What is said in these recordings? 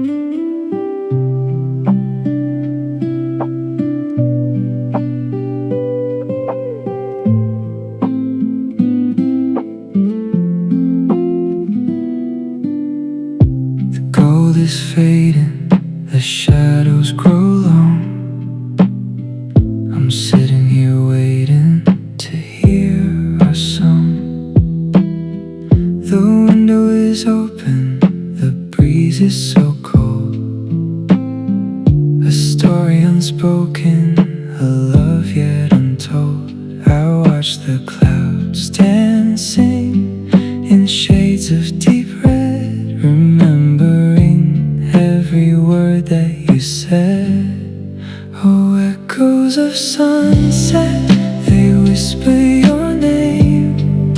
The gold is fading, the shadows grow long. I'm sitting here waiting to hear our song. The window is open, the breeze is so cold. A story unspoken, a love yet untold. I watch the clouds dancing in shades of deep red, remembering every word that you said. Oh, echoes of sunset, they whisper your name.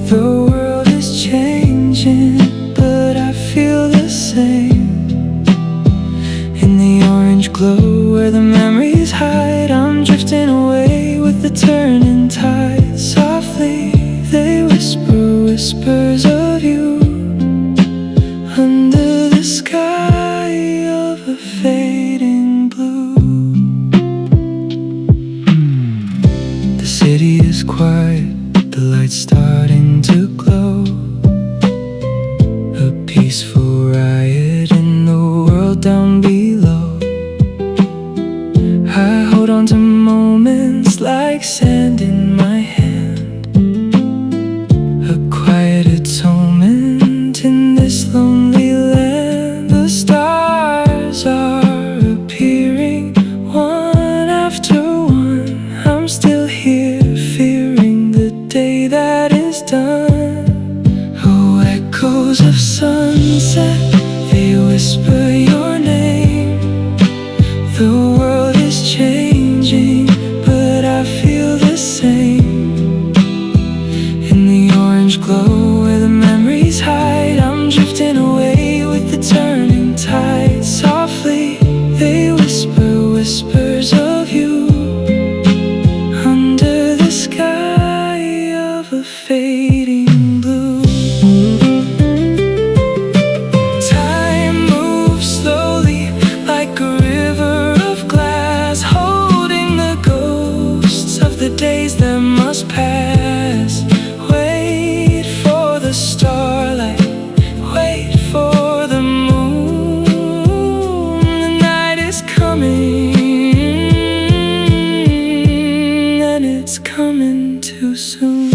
The world is changing, but I feel the same. In the orange glow where the memories hide, I'm drifting away with the turning tide. Softly they whisper whispers of you under the sky of a fading blue. The city is quiet, the lights starting to glow. A peaceful riot in the world down below. I hold on to moments like sand in my hand, a quiet atonement in this lonely land. The stars are appearing one after one. I'm still here fearing the day that is done. Oh, echoes of sunset, they whisper your name. The world is changing, but I feel the same. In the orange glow where the memories hide, I'm drifting away with the turning tide. Softly they whisper whispers of you under the sky of a fading blue. Time moves slowly like a river of glass, holding the ghosts of the days that must pass. Wait for the starlight, wait for the moon. The night is coming, and it's coming too soon.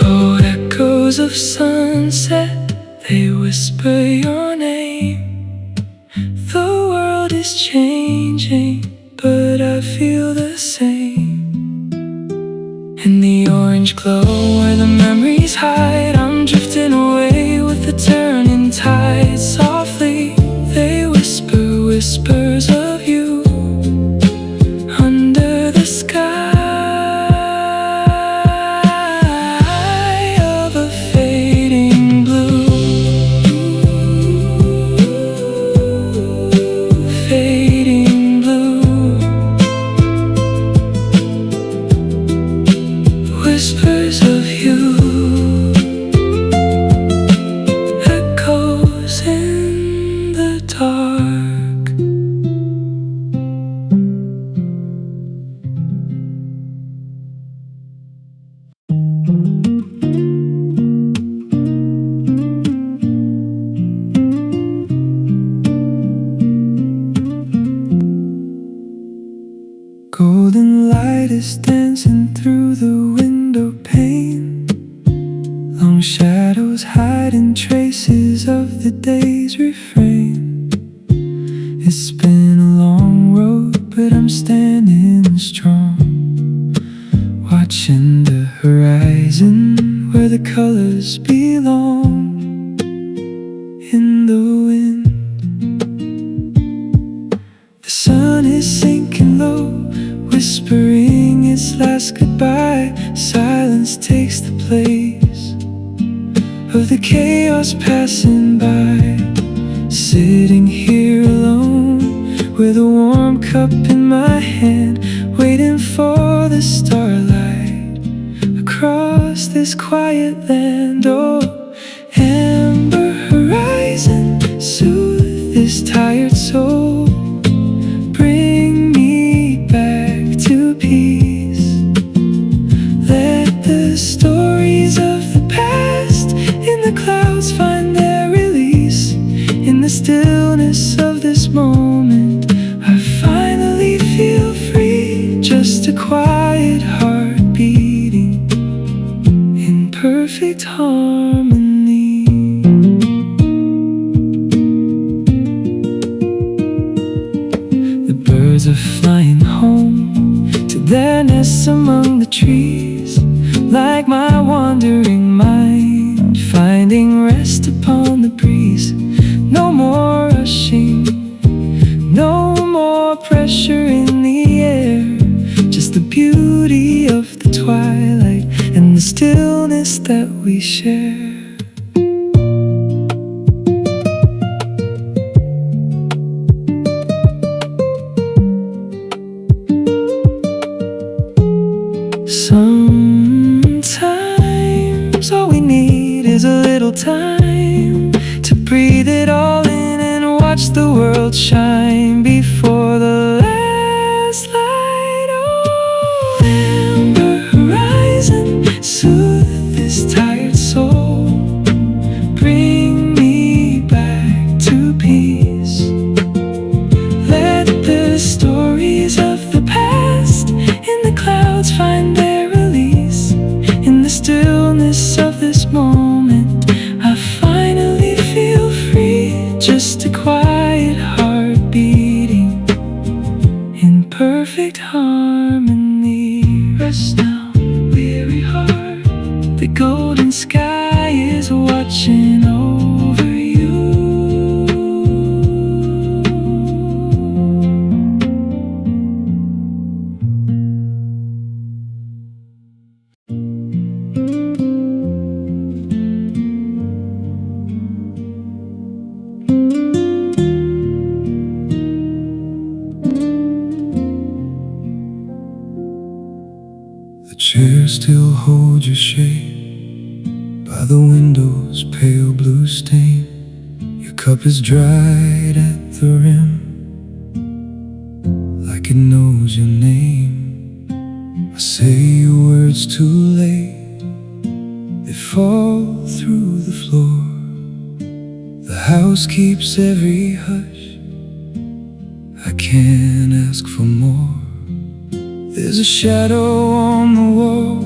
Oh, echoes of sunset, they whisper your name. The world is changing, but I feel the same. In the orange glow where the memories hide, I'm drifting away with the turning tide. Softly they whisper whispers of you under the sky of a fading blue. Fading blue. Whispers of you, echoes in the dark. Golden light is dancing through the window pane. Long shadows hiding traces of the day's refrain. It's been a long road, but I'm standing strong, watching the horizon where the colors belong. In the wind, the sun is sinking low, whispering its last goodbye. Silence silence takes the place of the chaos passing by. Sitting here alone with a warm cup in my hand, waiting for the starlight across this quiet land. Oh, amber horizon, soothe this tired soul, bring me back to peace. Let the stories of the past in the clouds find their release. In the stillness of this moment, I finally feel free. Just a quiet heart beating in perfect harmony. The birds are flying home to their nests among the trees, like my wandering mind finding rest upon the breeze. No more rushing, no more pressure in the air, just the beauty of the twilight and the stillness that we share. Sometimes all we need is a little time to breathe it all in and watch the world shine before the last light. Oh, amber horizon, soothe this tired soul, bring me back to peace. Let the stories of the past in the clouds find their release. In the stillness of this moment, I finally feel free. Just a quiet heart beating in perfect harmony. Rest now, weary heart, the golden sky is watching over you. The chair still holds your shade by the window's pale blue stain. Your cup is dried at the rim, like it knows your name. I say your words too late, they fall through the floor. The house keeps every hush, I can't ask for more. There's a shadow on the wall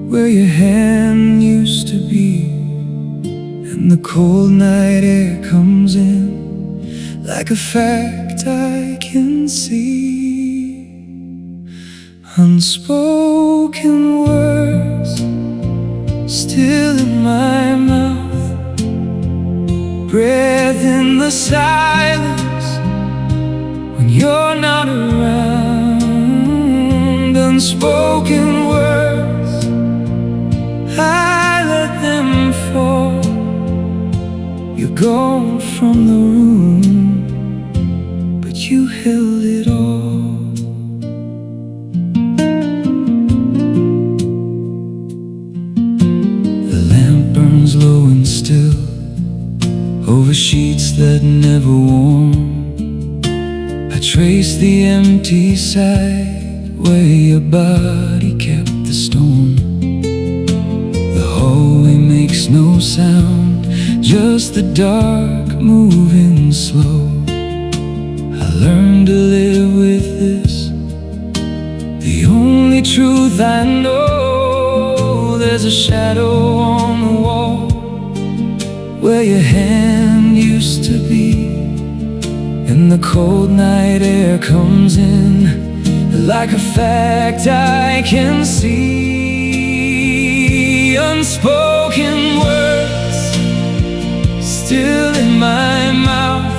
where your hand used to be, and the cold night air comes in like a fact I can see. Unspoken words still in my mouth, breath in the silence when you're not around. Unspoken words, I let them fall. You're gone from the room, but you held it all. The lamp burns low and still over sheets that never warm. I trace the empty side where your body kept the storm. The hallway makes no sound, just the dark moving slow. I learned to live with this, the only truth I know. There's a shadow on the wall where your hand used to be, and the cold night air comes in like a fact I can see. Unspoken words still in my mouth,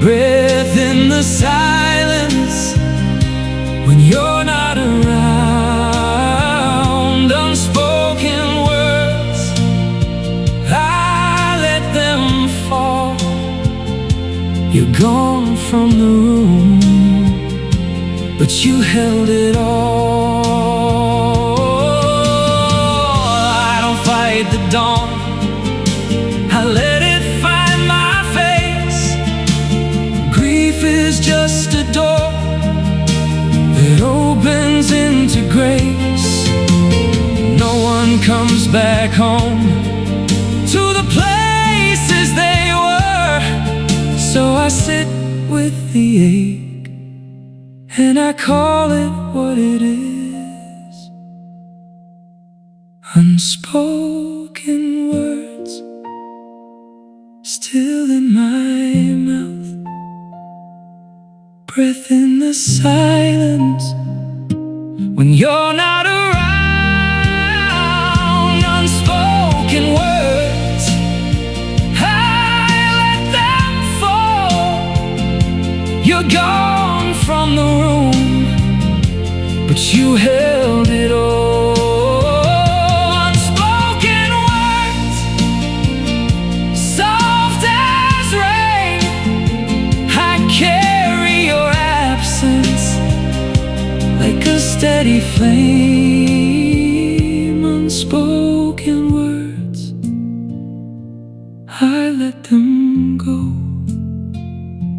breath in the silence when you're not around. You're gone from the room, but you held it all. I don't fight the dawn, I let it find my face. Grief is just a door that opens into grace. No one comes back home to the places they were. So I sit with the ache and I call it what it is. Unspoken words still in my mouth, breath in the silence when you're not around. Unspoken words, I let them fall. You're gone from the room, but you held it all. Unspoken words, soft as rain, I carry your absence like a steady flame. Unspoken words, I let them go,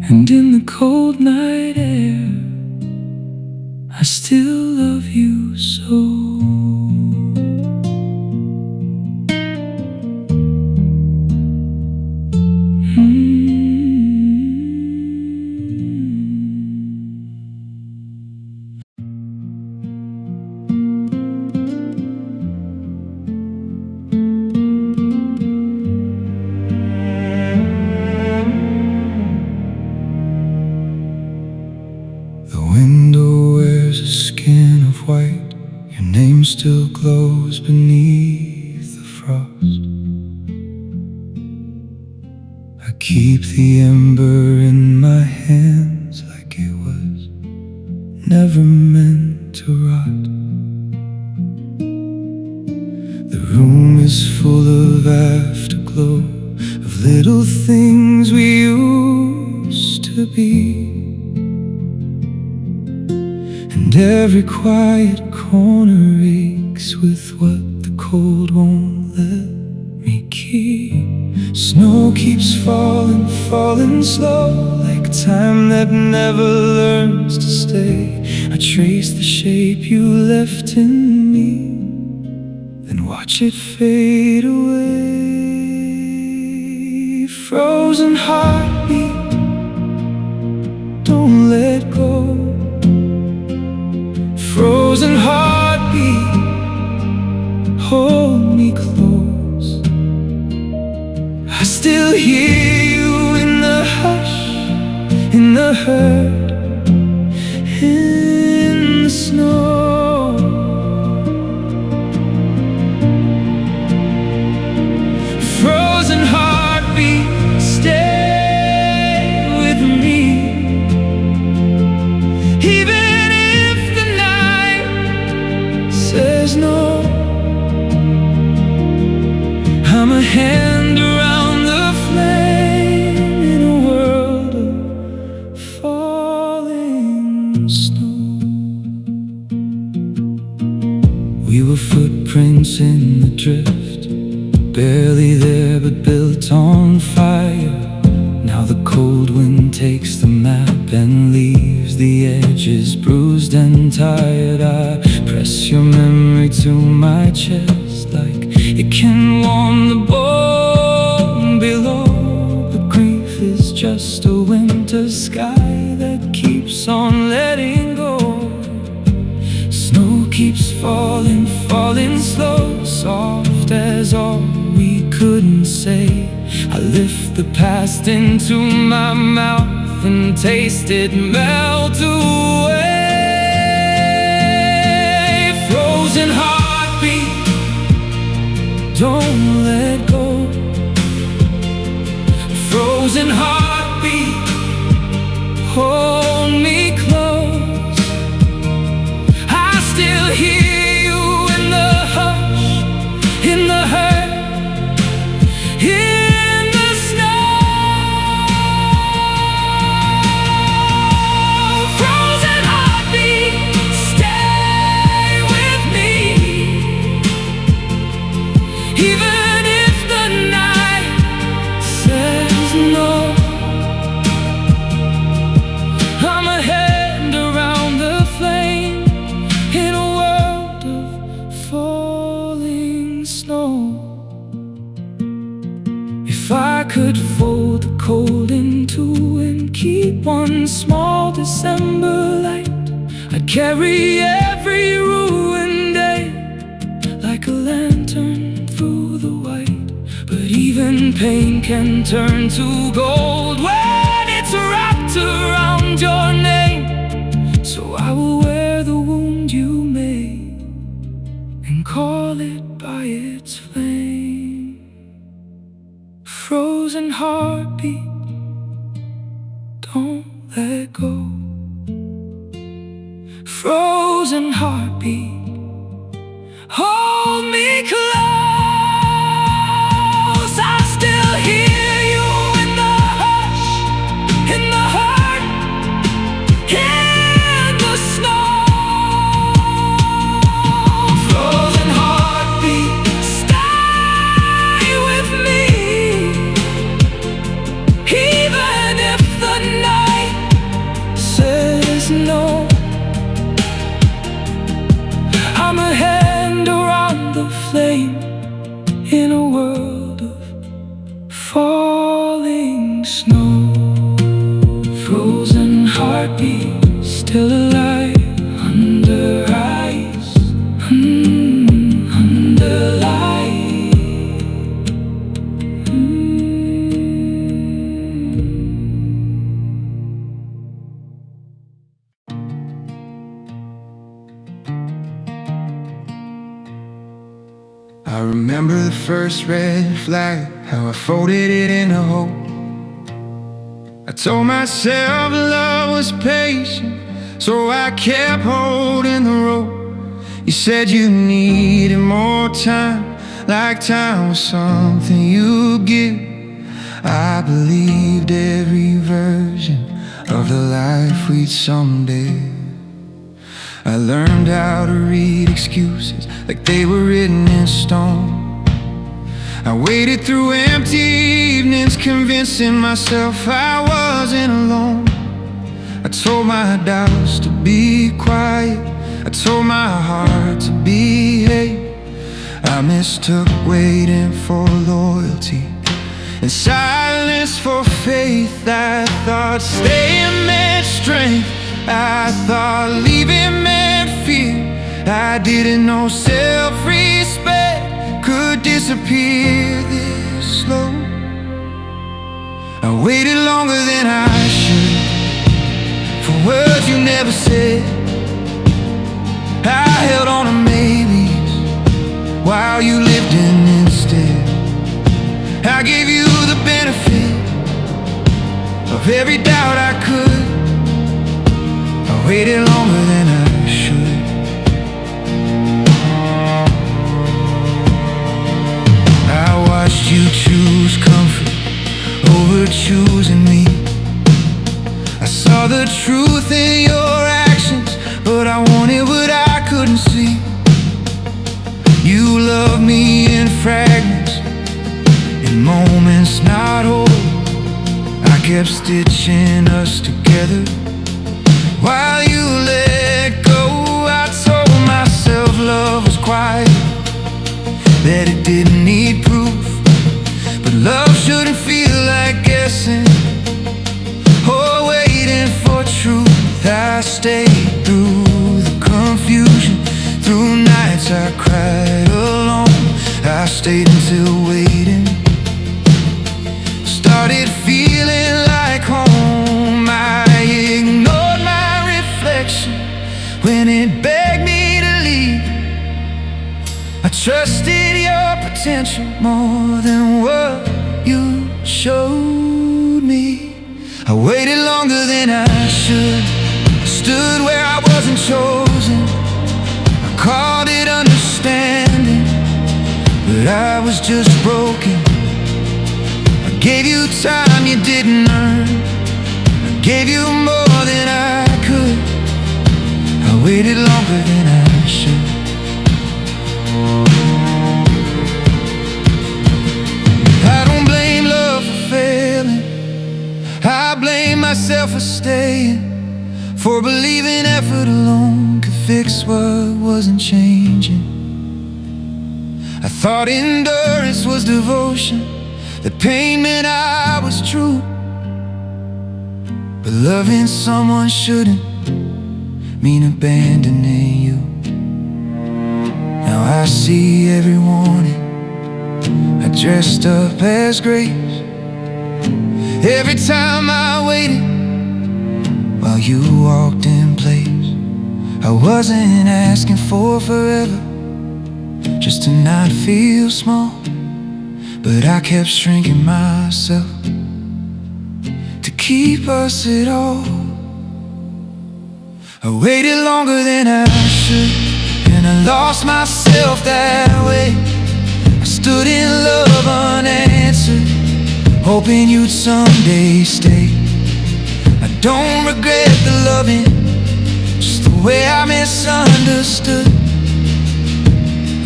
and in the cold night air I still love you so. The window wears a skin of white, your name still glows beneath the frost. I keep the ember in my hands like it was never meant to rot. The room is full of afterglow, of little things we used to be. And every quiet corner aches with what the cold won't let me keep. Snow keeps falling, falling slow, like time that never learns to stay. I trace the shape you left in me, then watch it fade away. Frozen heartbeat, don't let go. Frozen heartbeat, hold me close. I still hear you in the hush, in the hurt, in the snow. Frozen heartbeat, stay with me. Even says no, I'm a hand around the flame in a world of falling snow. We were footprints in the drift, barely there but built on fire. Now the cold wind takes the map and leaves the edges bruised and tired. I press your memory to my chest like it can warm the bone below. But grief is just a winter sky that keeps on letting go. Snow keeps falling, falling slow, soft as all we couldn't say. I lift the past into my mouth and taste it melt away. Frozen heartbeat, don't let go. Frozen heartbeat, hold me close. I still hear you in the hush, in the hurt, in the snow. could fold the cold in two and keep one small December light, I'd carry every ruined day like a lantern through the white. But even pain can turn to gold when it's wrapped around your name. So I will wear the wound you made and call it by its flame. Frozen heartbeat, don't let go. Frozen heartbeat, hold me close. I still hear you in the hush, in the hurt, in the snow. Frozen heartbeat, stay with me, even if the night says no. I'm a hand around the flame in a world of falling snow. Frozen heartbeat, still alive under ice, under light. I remember the first red flag, how I folded it in a hope. I told myself love was patient, so I kept holding the rope. You said you needed more time, like time was something you give. I believed every version of the life we'd someday. I learned how to read excuses like they were written in stone. I waited through empty evenings, convincing myself I wasn't alone. I told my doubts to be quiet, I told my heart to behave. I mistook waiting for loyalty and silence for faith. I thought staying meant strength, I thought leaving meant fear. I didn't know self-respect could disappear this slow. I waited longer than I should for words you never said. I held on to maybes while you lived in instead. I gave you the benefit of every doubt I could. I waited longer than I should. I watched you choose comfort over choosing me. I saw the truth in your actions, but I wanted what I couldn't see. You loved me in fragments, in moments not whole. I kept stitching us together while you let go. I told myself love was quiet, that it didn't need proof. But love shouldn't feel like guessing or waiting for truth. I stayed through the confusion, through nights I cried alone. I stayed until waiting started feeling like home. I ignored my reflection when it begged me to leave. I trusted your potential more than what you showed me. I waited longer than I should, I stood where I wasn't chosen. I called it understanding, but I was just broken. I gave you time you didn't earn, I gave you more than I could. I waited longer than I should. I don't blame love for failing, I blame myself for staying, for believing effort alone could fix what wasn't changing. I thought endurance was devotion, The pain meant I was true, but loving someone shouldn't mean abandoning you. Now I see every morning I dressed up as grace. Every time I waited while you walked in place, I wasn't asking for forever, just to not feel small. But I kept shrinking myself to keep us at all. I waited longer than I should, and I lost myself that way. I stood in love unanswered, hoping you'd someday stay. I don't regret the loving, just the way I misunderstood.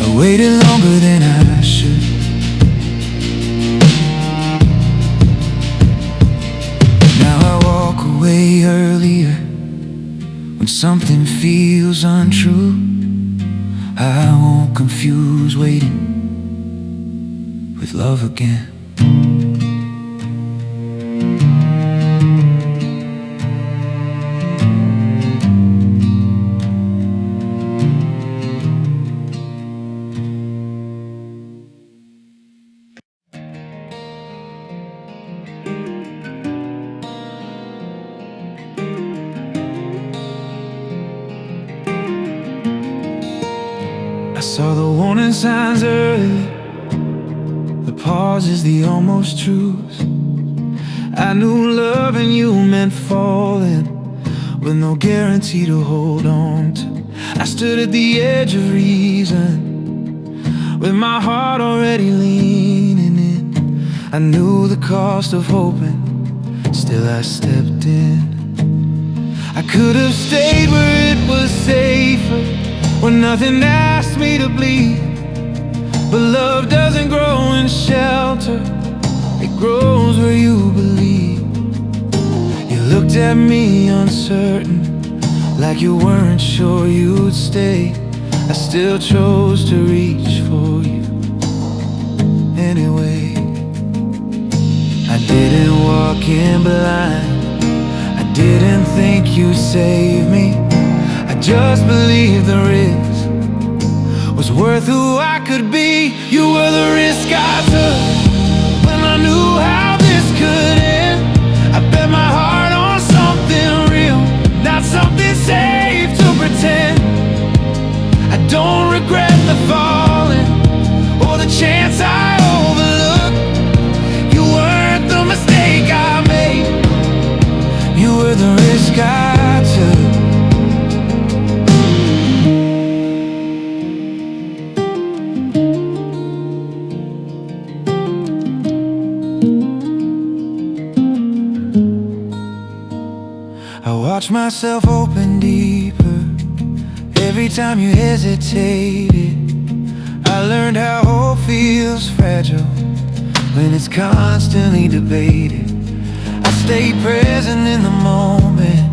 I waited longer than I should. Now I walk away earlier when something feels untrue. I won't confuse waiting with love again. I saw the warning signs early, the pauses, the almost truths. I knew loving you meant falling, with no guarantee to hold on to. I stood at the edge of reason, with my heart already leaning in. I knew the cost of hoping, still I stepped in. I could have stayed where it was safer, where nothing asked me to bleed. But love doesn't grow in shelter, it grows where you believe. You looked at me uncertain, like you weren't sure you'd stay. I still chose to reach for you anyway. I didn't walk in blind, I didn't think you'd save me. I just believed the risk was worth who I could be. You were the risk I took when I knew how this could end. I bet my heart on something real, not something safe to pretend. I don't regret the falling or the chance I overlooked. You weren't the mistake I made, you were the risk I took. I watch myself open deeper every time you hesitated. I learned how hope feels fragile when it's constantly debated. I stayed present in the moment,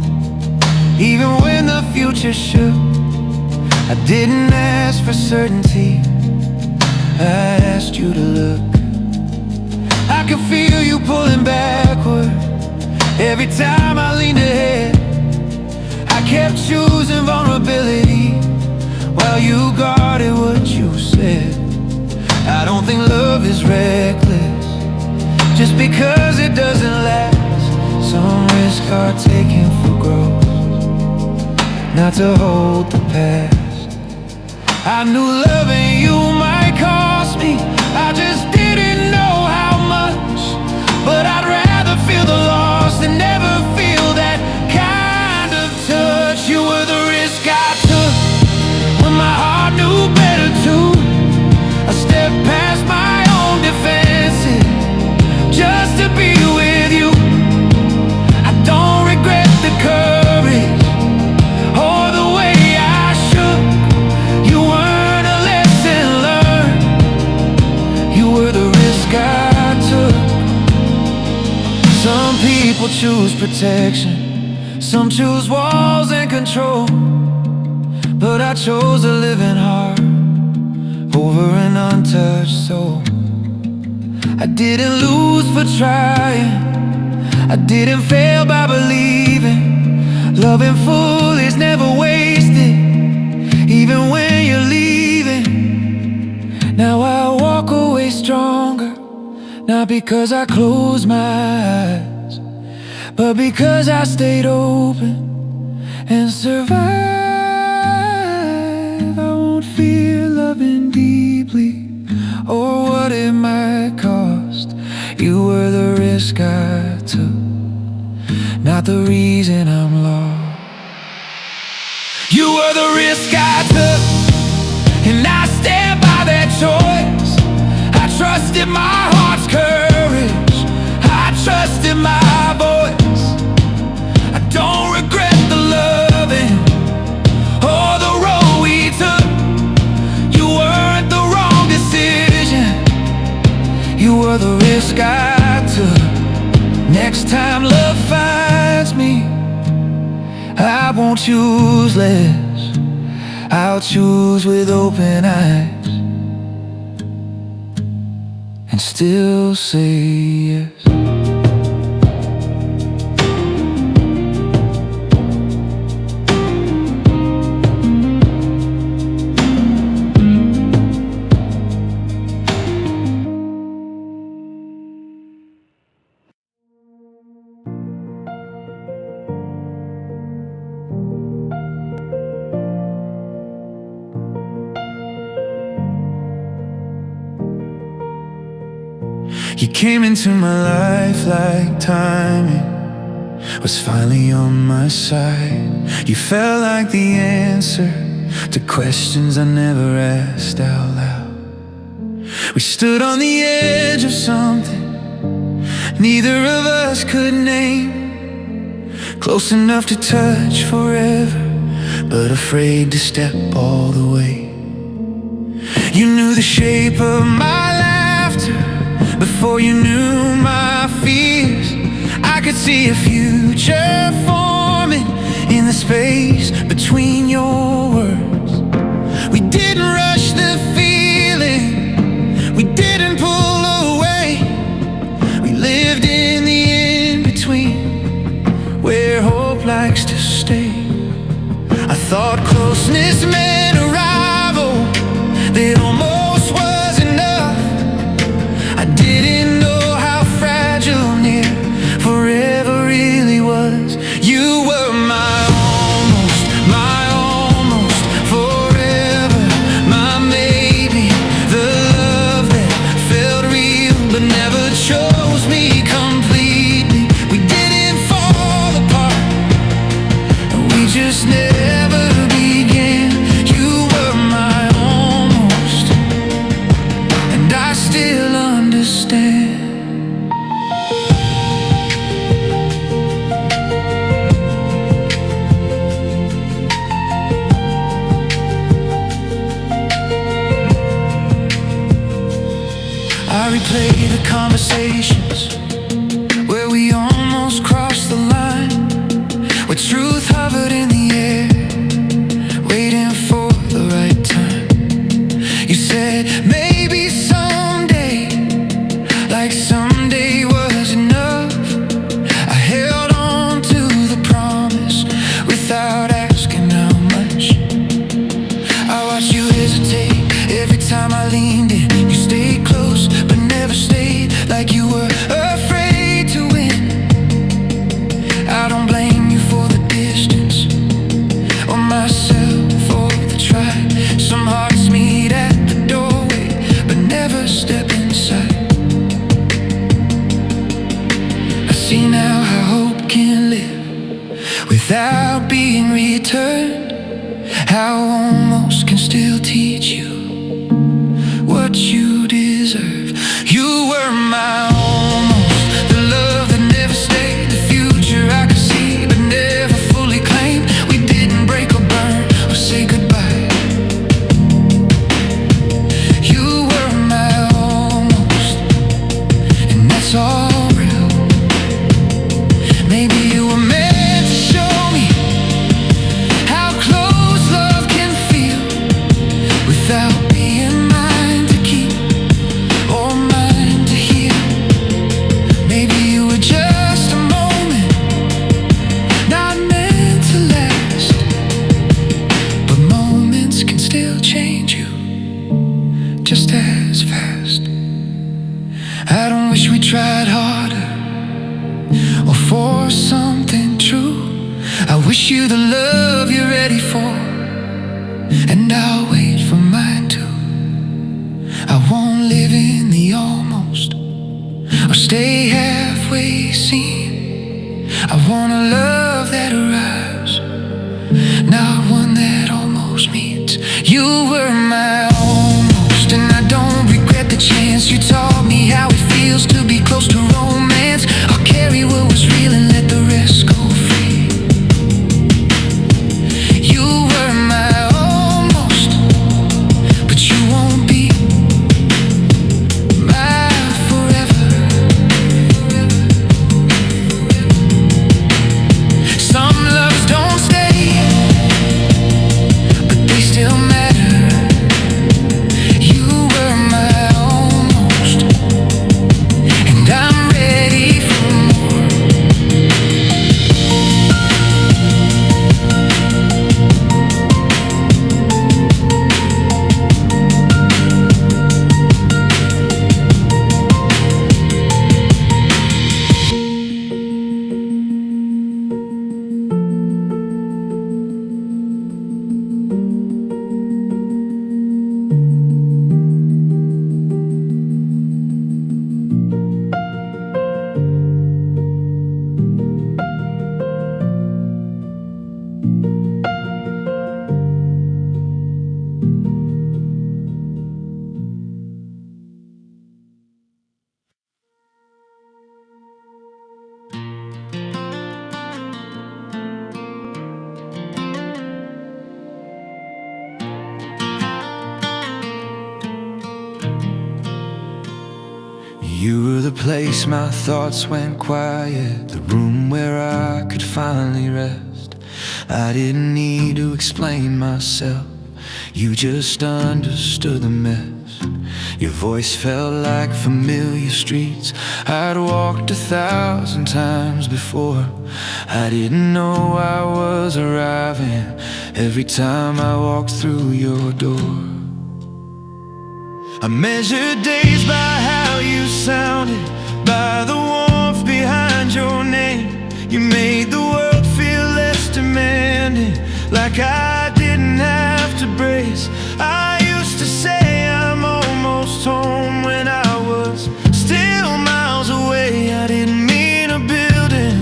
even when the future shook. I didn't ask for certainty, I asked you to look. I could feel you pulling backward every time I leaned ahead. I kept choosing vulnerability while you guarded what you said. I don't think love is reckless just because it doesn't last. Some risks are taken for growth, not to hold the past. I knew loving you might cost me, I just didn't know how much. But I'd rather feel the loss than never feel that kind of touch. You were the risk I took when my heart knew better too. I stepped past my own defenses just to be with you. I don't regret the courage or the way I shook. You weren't a lesson learned, you were the risk I took. Some people choose protection, some choose walls and control, but I chose a living heart over an untouched soul. I didn't lose for trying, I didn't fail by believing. Loving full is never wasted, even when you're leaving. Now I walk away stronger, not because I closed my eyes, but because I stayed open and survived. I won't fear loving deeply or what it might cost. You were the risk I took, not the reason I'm lost. You were the risk I took, and I stand by that choice. I trusted my heart's courage, I trusted my voice. I don't regret the loving or the road we took. You weren't the wrong decision, you were the risk I took. Next time love finds me, I won't choose less, I'll choose with open eyes and still say yes. You came into my life like timing was finally on my side. You felt like the answer to questions I never asked out loud. We stood on the edge of something neither of us could name, close enough to touch forever, but afraid to step all the way. You knew the shape of my laughter before you knew my fears. I could see a future forming in the space between your words. We didn't rush the feeling, we didn't pull away. We lived in the in-between, where hope likes to stay. I thought closeness meant arrival, that almost was enough. I didn't know how fragile near forever really was. You were my almost forever, my maybe, the love that felt real but never chose me completely. We didn't fall apart, we just never began. You were my almost, and I still understand. I replay the conversations where we almost crossed the line, where truth hovered in the air, waiting for the right time. You said maybe someday, like someday was enough. I held on to the promise without asking how much. I watched you hesitate every time I leaned in. You stayed close but never stayed, like you were afraid to win. I don't blame you for the distance, or myself for the try. Some hearts meet at the doorway but never step inside. I see now how hope can live without being returned, how almost can still teach you what just as fast. I don't wish we tried harder or for something true. I wish you the love you're ready for, and I'll wait for mine too. I won't live in the almost or stay halfway seen. I want a love that arrives, not one that almost meets. You were my almost, and I don't regret the chance. You taught me how it feels to be close to romance. I'll carry what was real and let the rest go free. You were my almost, but you won't be my forever. Some loves don't stay, but they still matter. You were my almost, and I'm ready for more. You were the place my thoughts went quiet, the room where I could finally rest. I didn't need to explain myself, you just understood the mess. Your voice felt like familiar streets I'd walked 1,000 times before. I didn't know I was arriving every time I walked through your door. I measured days by how you sounded, by the warmth behind your name. You made the world feel less demanding, like I didn't have to brace. I used to say I'm almost home when I was still miles away. I didn't mean a building,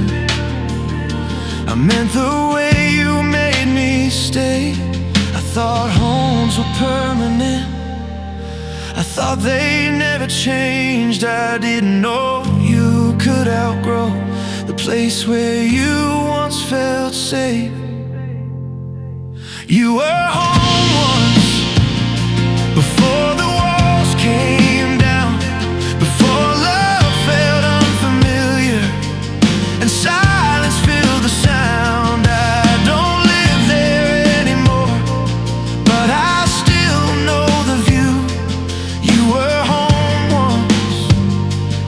I meant the way you made me stay. I thought homes were permanent, I thought they never changed. I didn't know you could outgrow the place where you once felt safe. You were home once, before the walls came down, before love felt unfamiliar and silence filled the sound. I don't live there anymore, but I still know the view. You were home once,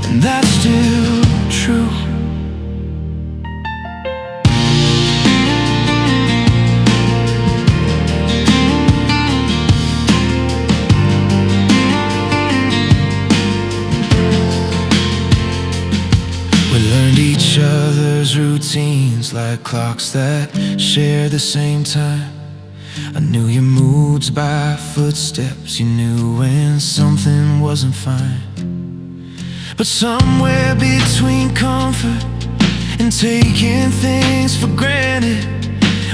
and that's still true. We learned each other's routines like clocks that share the same time. I knew your moods by footsteps, you knew when something wasn't fine. But somewhere between comfort and taking things for granted,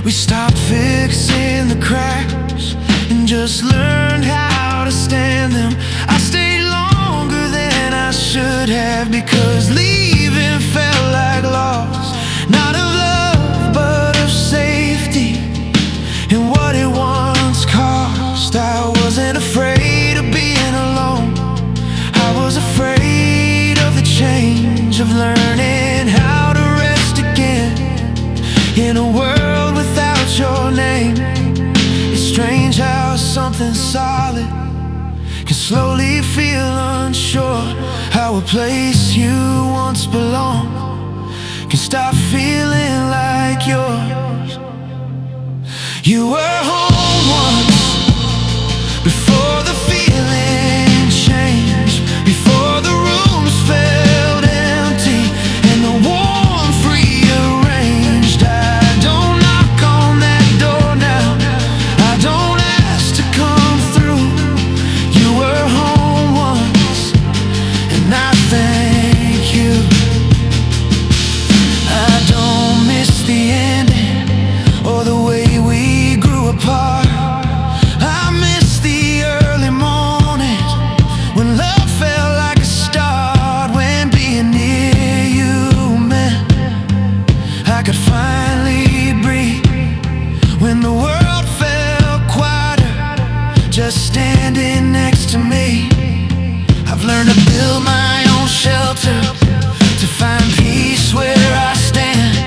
we stopped fixing the cracks and just learned how to stand them. I stayed longer than I should have, because leaving felt like loss, not of love but of safety and what it once cost. I wasn't afraid of being alone, I was afraid of the change, of learning how to rest again in a world without your name. It's strange how something solid can slowly feel unsure, how a place you once belonged can stop feeling like yours. You were home once, before the feeling standing next to me. I've learned to build my own shelter, to find peace where I stand.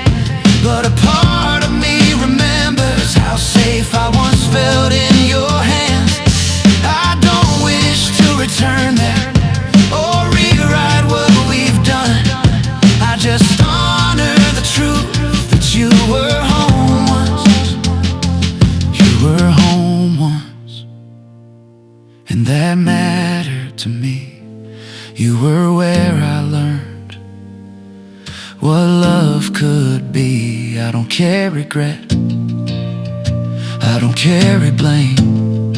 But a part of me remembers how safe I once felt in your hands. I don't wish to return there or rewrite what we've done. I just honor the truth that you were home once. You were home once, and that mattered to me. You were where I learned what love could be. I don't carry regret, I don't carry blame.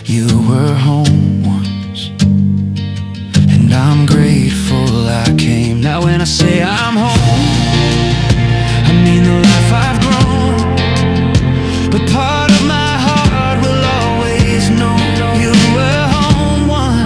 You were home once, and I'm grateful I came. Now when I say I'm home, I mean the life I've grown. But part of my heart will always know you were home once.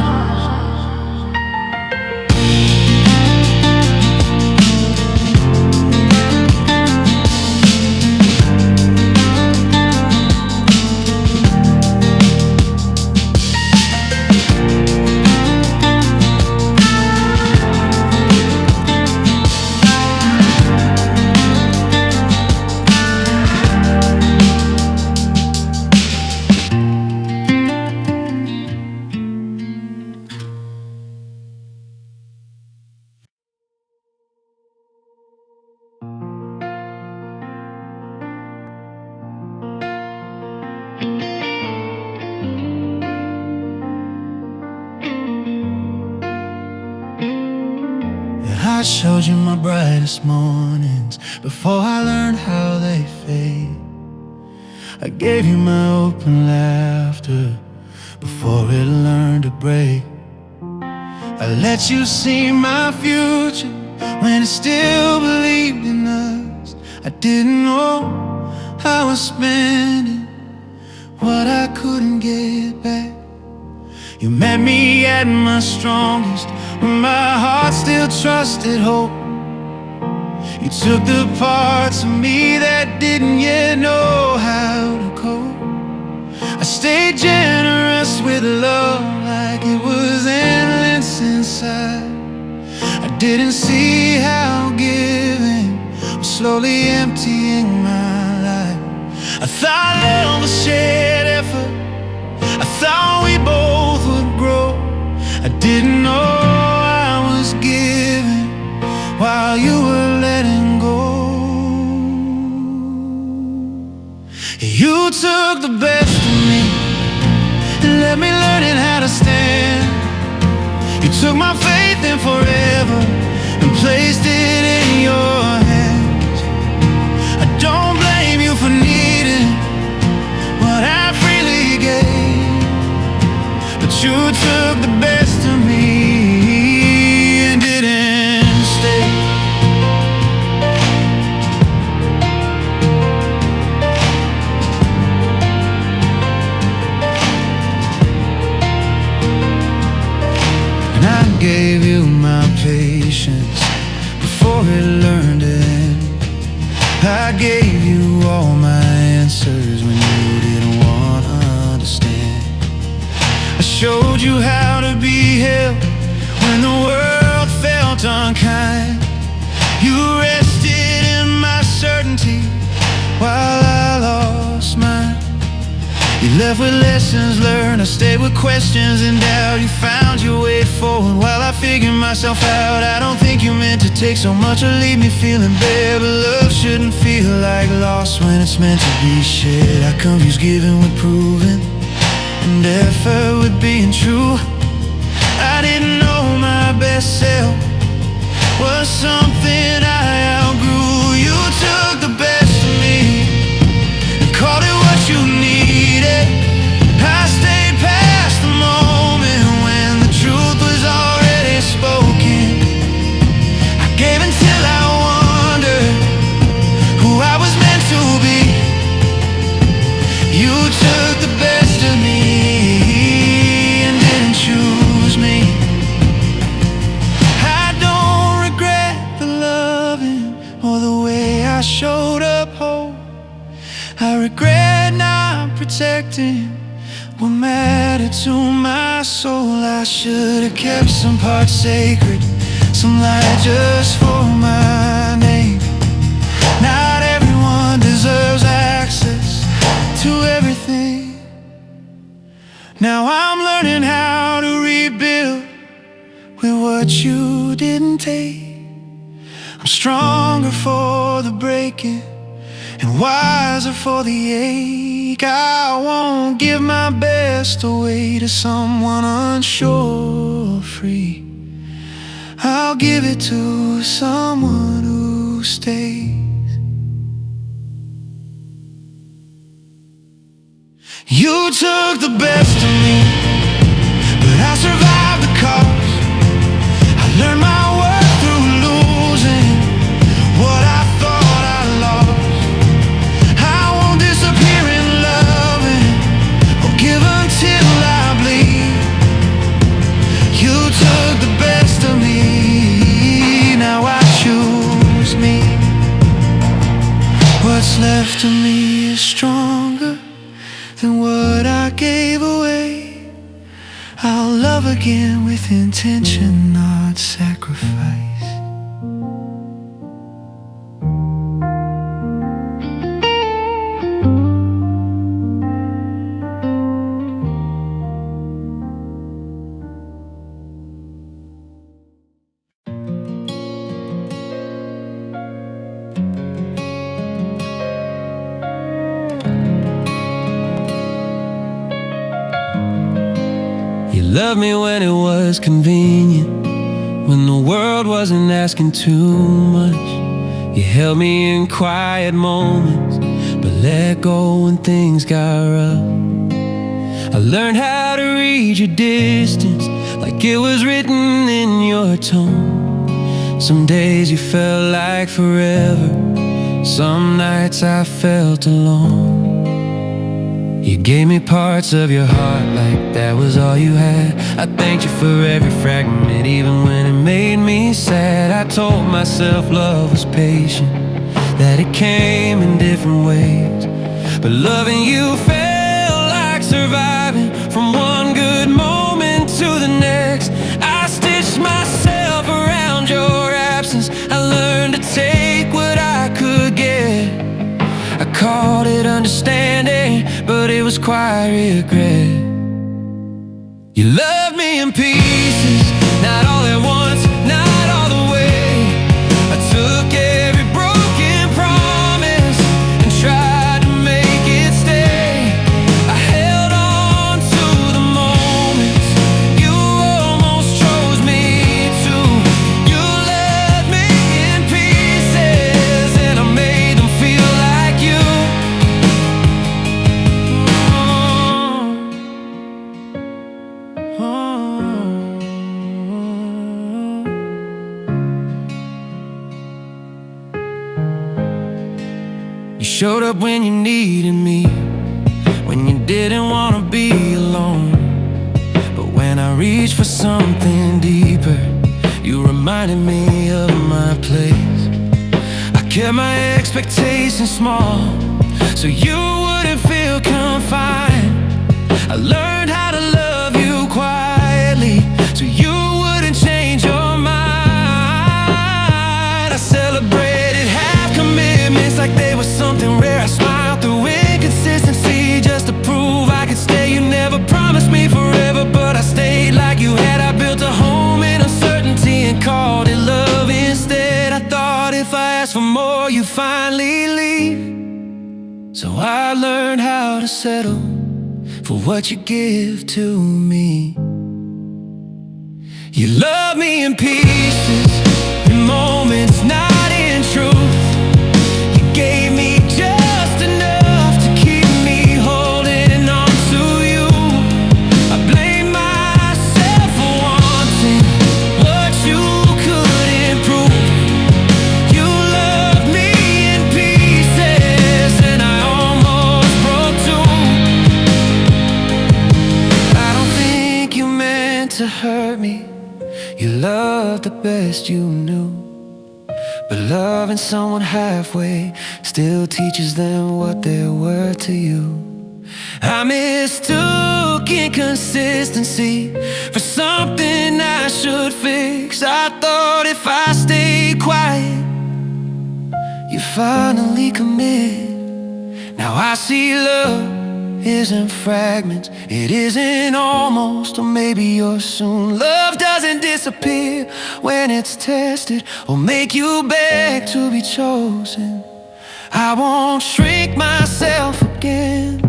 I showed you my brightest mornings before I learned how they fade. I gave you my open laughter before it learned to break. I let you see my future when I still believed in us. I didn't know I was spending what I couldn't get back. You met me at my strongest, when my heart still trusted hope. You took the parts of me that didn't yet know how to cope. I stayed generous with love like it was endless inside. I didn't see how giving was slowly emptying my life. I thought love was shared effort, I thought we both would grow. I didn't know I was giving while you were letting go. You took the best of me and let me learn it how to stand. You took my faith in forever and placed it in your hands. I don't blame you for needing what I freely gave, but you took the best of me and didn't stay. And I gave you my patience before it learned to end. I gave you all my answers when you didn't want to understand. I showed you how to be held when the world felt unkind. You rested in my certainty while I lost mine. You left with lessons learned, I stayed with questions and doubt. You found your way forward while I figured myself out. I don't think you meant to take so much or leave me feeling bad, but love shouldn't feel like loss when it's meant to be shared. I confuse giving with proving and effort with being true. I didn't know my best self was something I outgrew. You took the best of me and called it what you needed. I stayed past the moment when the truth was already spoken. I gave until I wondered who I was meant to be. You took the best of me and didn't choose me. I don't regret the loving added to my soul. I should have kept some parts sacred, some light just for my name. Not everyone deserves access to everything. Now I'm learning how to rebuild with what you didn't take. I'm stronger for the breaking and wiser for the ache. I won't give my best away to someone unsure or free. I'll give it to someone who stays. You took the best of me, but I survived the cost. I learned my worth through losing what I thought I lost. I won't disappear in loving or give until I bleed. You took the best of me, now I choose me. What's left of me is stronger than what I gave away. I'll love again with intention, not sacrifice. You loved me when it was convenient, when the world wasn't asking too much. You held me in quiet moments, but let go when things got rough. I learned how to read your distance, like it was written in your tone. Some days you felt like forever, some nights I felt alone. You gave me parts of your heart like that was all you had. I thanked you for every fragment, even when it made me sad. I told myself love was patient, that it came in different ways. But loving you felt like surviving from one good moment to the next. I stitched myself around your absence. I learned to take what I could get. I called it understanding, but it was quite regret. You loved me in pieces, not all at once, not all the way. I took every broken promise and tried to make it stay. I held on to the moments you almost chose me to. You left me in pieces and I made them feel like you. You showed up when you needed me, when you didn't want to be alone. But when I reached for something deeper, you reminded me of my place. I kept my expectations small, so you wouldn't feel confined. I learned how to love you quietly, so you wouldn't change your mind. I celebrated half commitments like they were something rare. I smiled through inconsistency just to prove I could stay. You never promised me forever, but I stayed like you had. I built a home in uncertainty and called it love instead. I thought if I asked for more, you'd finally leave. So I learned how to settle for what you give to me. You love me in pieces, in moments, not in truth. You gave me just enough to keep me holding on to you. I blame myself for wanting what you could improve. You loved me in pieces and I almost broke too. I don't think you meant to hurt me. You loved the best you knew. But loving someone halfway still teaches them what they're worth to you. I mistook inconsistency for something I should fix. I thought if I stayed quiet, you finally commit. Now I see love isn't fragments, it isn't almost or maybe or soon. Love doesn't disappear when it's tested or make you beg to be chosen. I won't shrink myself again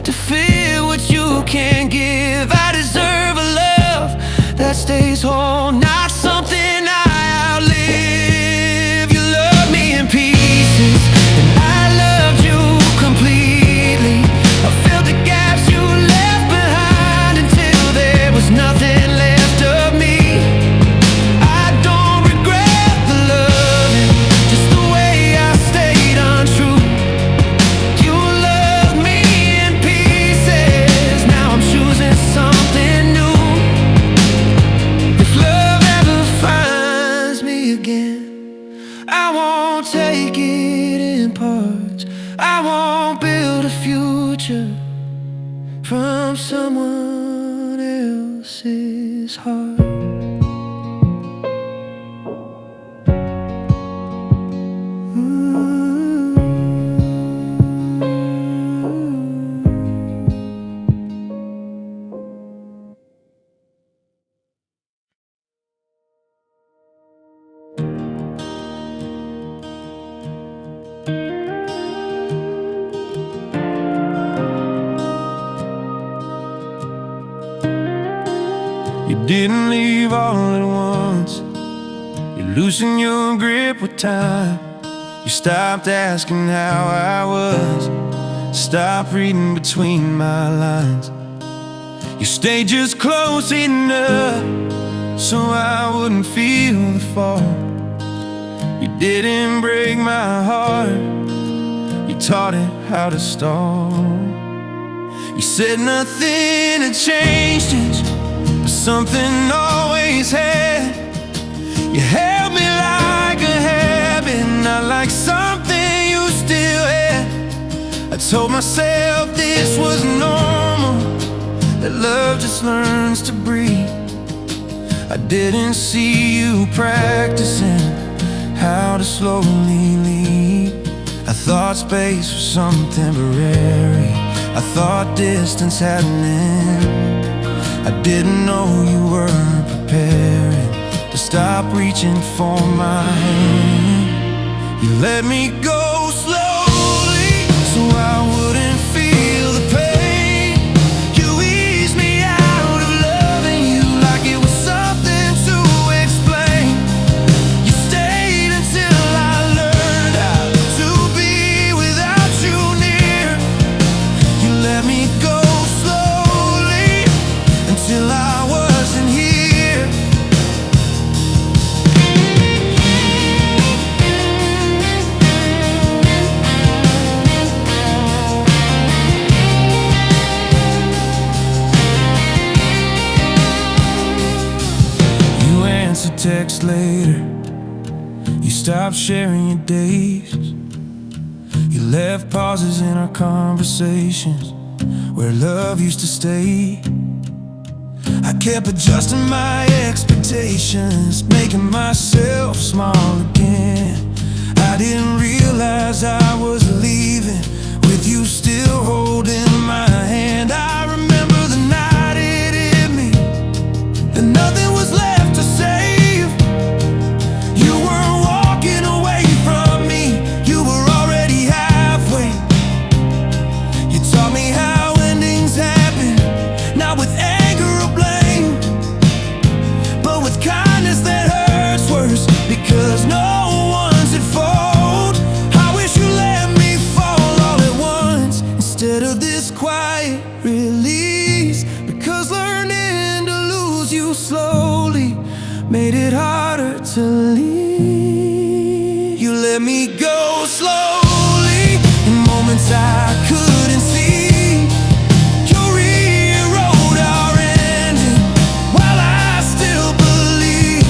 to feel what you can't give. I deserve a love that stays whole, not something I outlive. You love me in pieces, and I loved you completely. I felt the gaps you left behind until there was nothing left of me. I don't regret the loving, just the way I stayed untrue. You loved me in pieces, now I'm choosing something new. If love ever finds me again, I won't take it in parts. I won't build a future from someone else's heart. You didn't leave all at once. You loosened your grip with time. You stopped asking how I was, stopped reading between my lines. You stayed just close enough so I wouldn't feel the fall. You didn't break my heart, you taught it how to stall. You said nothing had changed it, but something always had. You held me like a habit, not like something you still had. I told myself this was normal, that love just learns to breathe. I didn't see you practicing how to slowly leave. I thought space was something temporary, I thought distance had an end. I didn't know you were preparing to stop reaching for my hand. You let me go slowly so I wouldn't feel the pain. You eased me out of loving you like it was something to explain. You stayed until I learned how to be without you near. You let me go slowly until I wasn't here. You answered text later, you stopped sharing your days. You left pauses in our conversations where love used to stay. I kept adjusting my expectations, making myself small again. I didn't realize I was leaving with you still holding my hand. I remember the night it hit me, and nothing was left to save. You were walking away from me, you were already halfway. You taught me how endings happen, not with anger or blame, but with kindness that hurts worse, because no one's at fault. I wish you let me fall all at once instead of this quiet release, because learning to lose you slowly made it harder to leave. You let me go slowly in moments I couldn't see. You rewrote our ending while I still believe.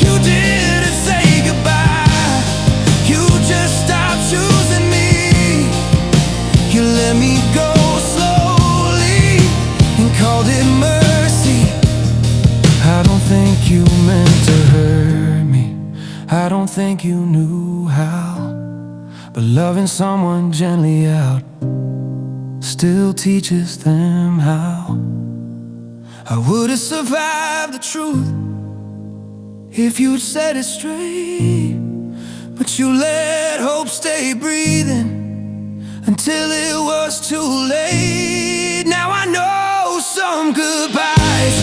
You didn't say goodbye, you just stopped choosing me. You let me go think you knew how, but loving someone gently out still teaches them how. I would've survived the truth if you'd said it straight, but you let hope stay breathing until it was too late. Now I know some goodbyes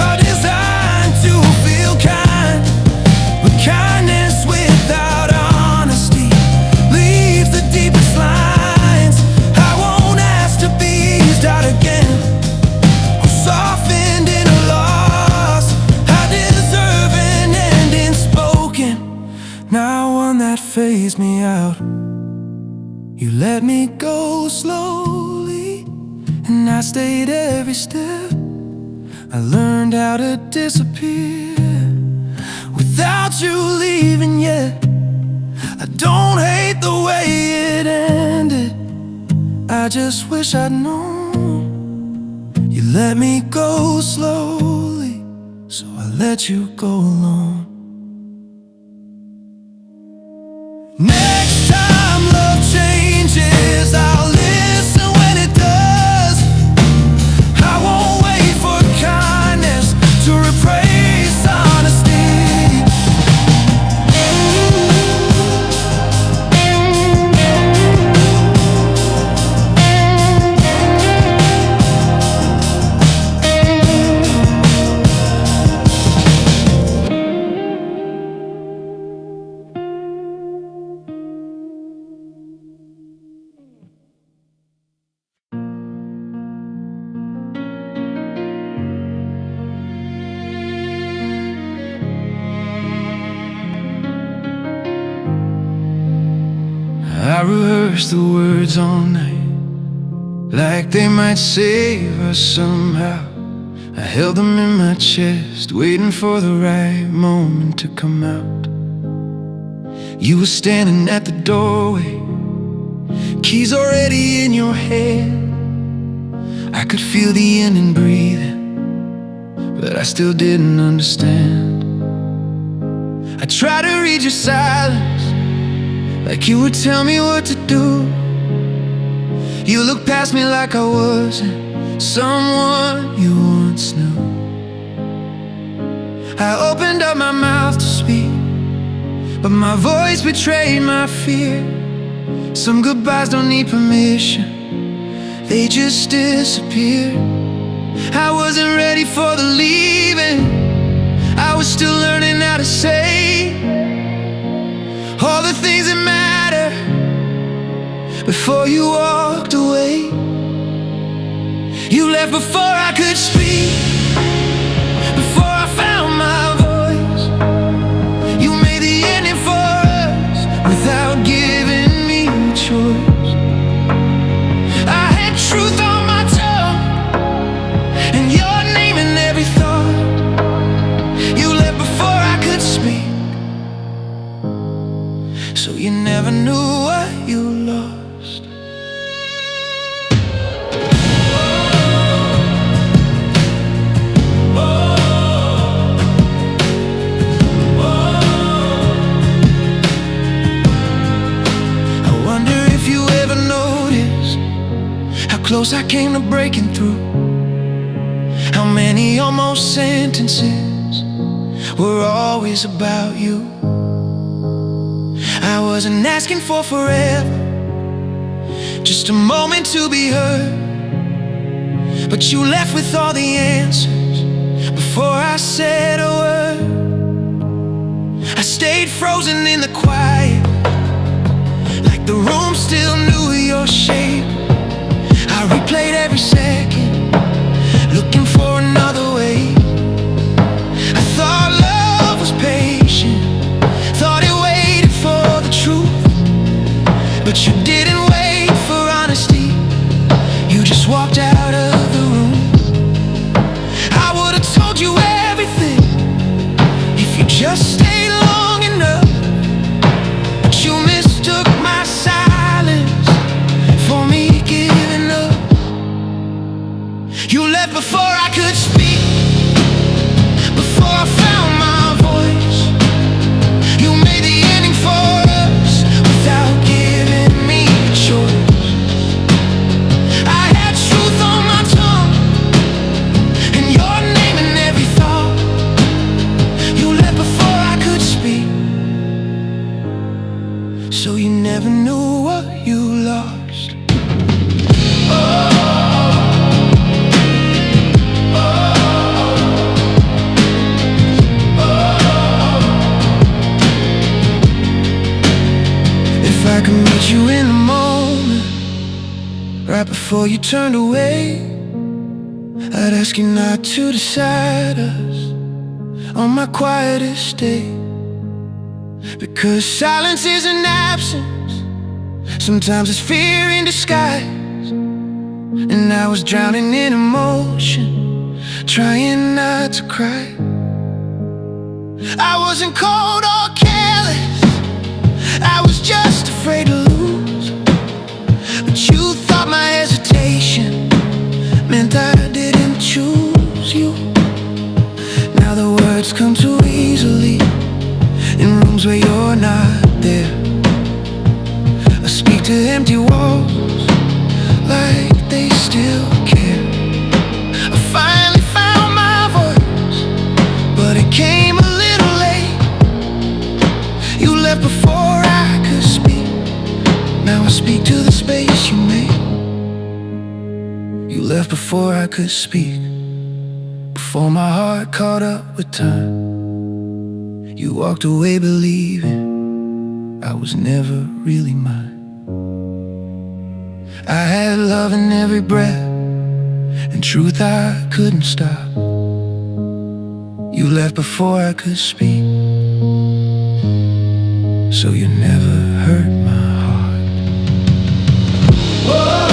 are designed to feel kind, but kindness without honesty leaves the deepest lines. I won't ask to be start again, or softened in a loss. I deserve an ending spoken, not one that phased me out. You let me go slowly, and I stayed every step. I learned how to disappear without you leaving yet. I don't hate the way it ended, I just wish I'd known. You let me go slowly, so I let you go alone. Next time love changes, I'll listen when it does. I won't wait for kindness to replace honesty. I rehearsed the words all night, like they might save us somehow. I held them in my chest, waiting for the right moment to come out. You were standing at the doorway, keys already in your hand. I could feel the ending breathing, but I still didn't understand. I tried to read your silence, like you would tell me what to do. You looked past me like I wasn't someone you once knew. I opened up my mouth to speak, but my voice betrayed my fear. Some goodbyes don't need permission, they just disappear. I wasn't ready for the leaving, I was still learning how to say all the things that matter before you walked away. You left before I could speak, before I found my voice. You made the ending for us without giving me a choice. I had truth on my tongue and your name in every thought. You left before I could speak, so you never knew what you lost. I wonder if you ever noticed how close I came to breaking through. How many almost sentences were always about you. I wasn't asking for forever, just a moment to be heard. But you left with all the answers before I said a word. I stayed frozen in the quiet, like the room still knew your shape. I replayed every second, looking for another way. I thought love was patient, thought it waited for the truth, but you didn't wait for honesty, you just walked out of the room. I would've told you everything if you just stayed long enough, but you mistook my silence for me giving up. You left before I could speak, before I found my voice. You made the before you turned away, I'd ask you not to decide us on my quietest day. Because silence isn't absence, sometimes it's fear in disguise. And I was drowning in emotion, trying not to cry. I wasn't cold or careless, I was just afraid to lose. But you thought my hesitation meant I didn't choose you. Now the words come too easily in rooms where you're not there. I speak to empty walls like they still care. I finally found my voice, but it came a little late. You left before I could speak. Now I speak to the space you made. You left before I could speak, before my heart caught up with time. You walked away believing I was never really mine. I had love in every breath and truth I couldn't stop. You left before I could speak, so you never hurt my heart. Whoa.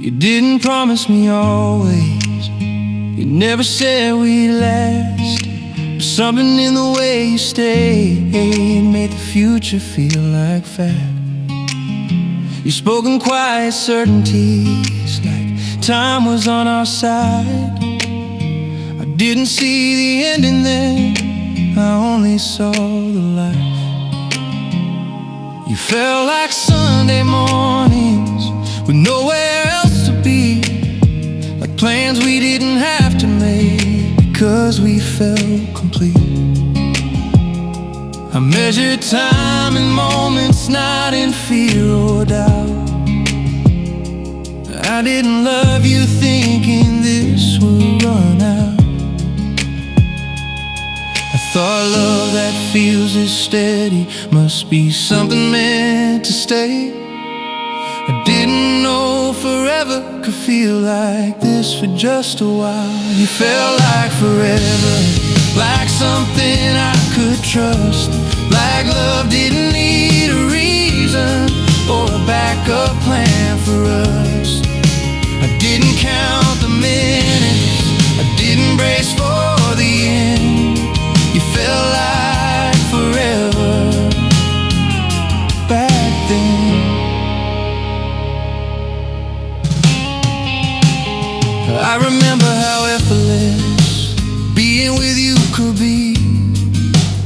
You didn't promise me always, you never said we'd last. But something in the way you stayed made the future feel like fact. You spoke in quiet certainties, like time was on our side. I didn't see the ending then, I only saw the light. You felt like Sunday mornings with nowhere else to be, like plans we didn't have to make because we felt complete. I measured time in moments, not in fear or doubt. I didn't love you thinking this would run out. I thought love that feels this steady must be something meant to stay. I didn't know forever could feel like this for just a while. You felt like forever, like something I could trust, like love didn't need a reason or a backup plan for us. I didn't count the minutes, I didn't brace for the end. You felt like forever back then. I remember how effortless being with you could be,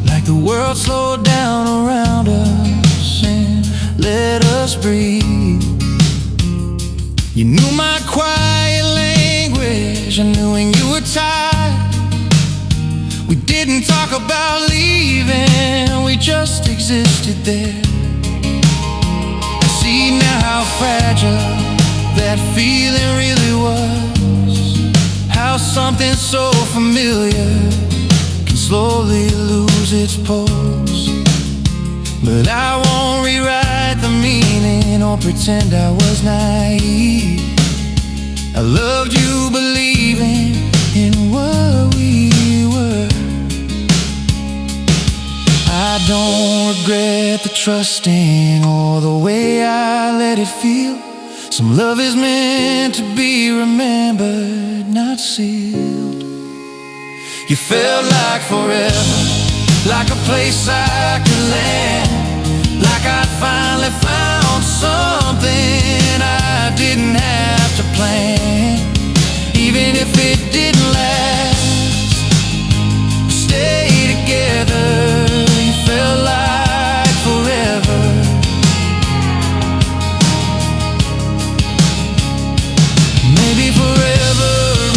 like the world slowed down around us and let us breathe. You knew my quiet language, I knew when you were tired. We didn't talk about leaving, we just existed there. I see now how fragile that feeling really was, how something so familiar can slowly lose its pulse. But I won't rewrite the meaning or pretend I was naive. I loved you believing in what we were. I don't regret the trusting or the way I let it feel. Some love is meant to be remembered, not sealed. You felt like forever, like a place I could land, like I'd finally found something I didn't have to plan. Even if it didn't last, stay together. You felt like forever. Maybe forever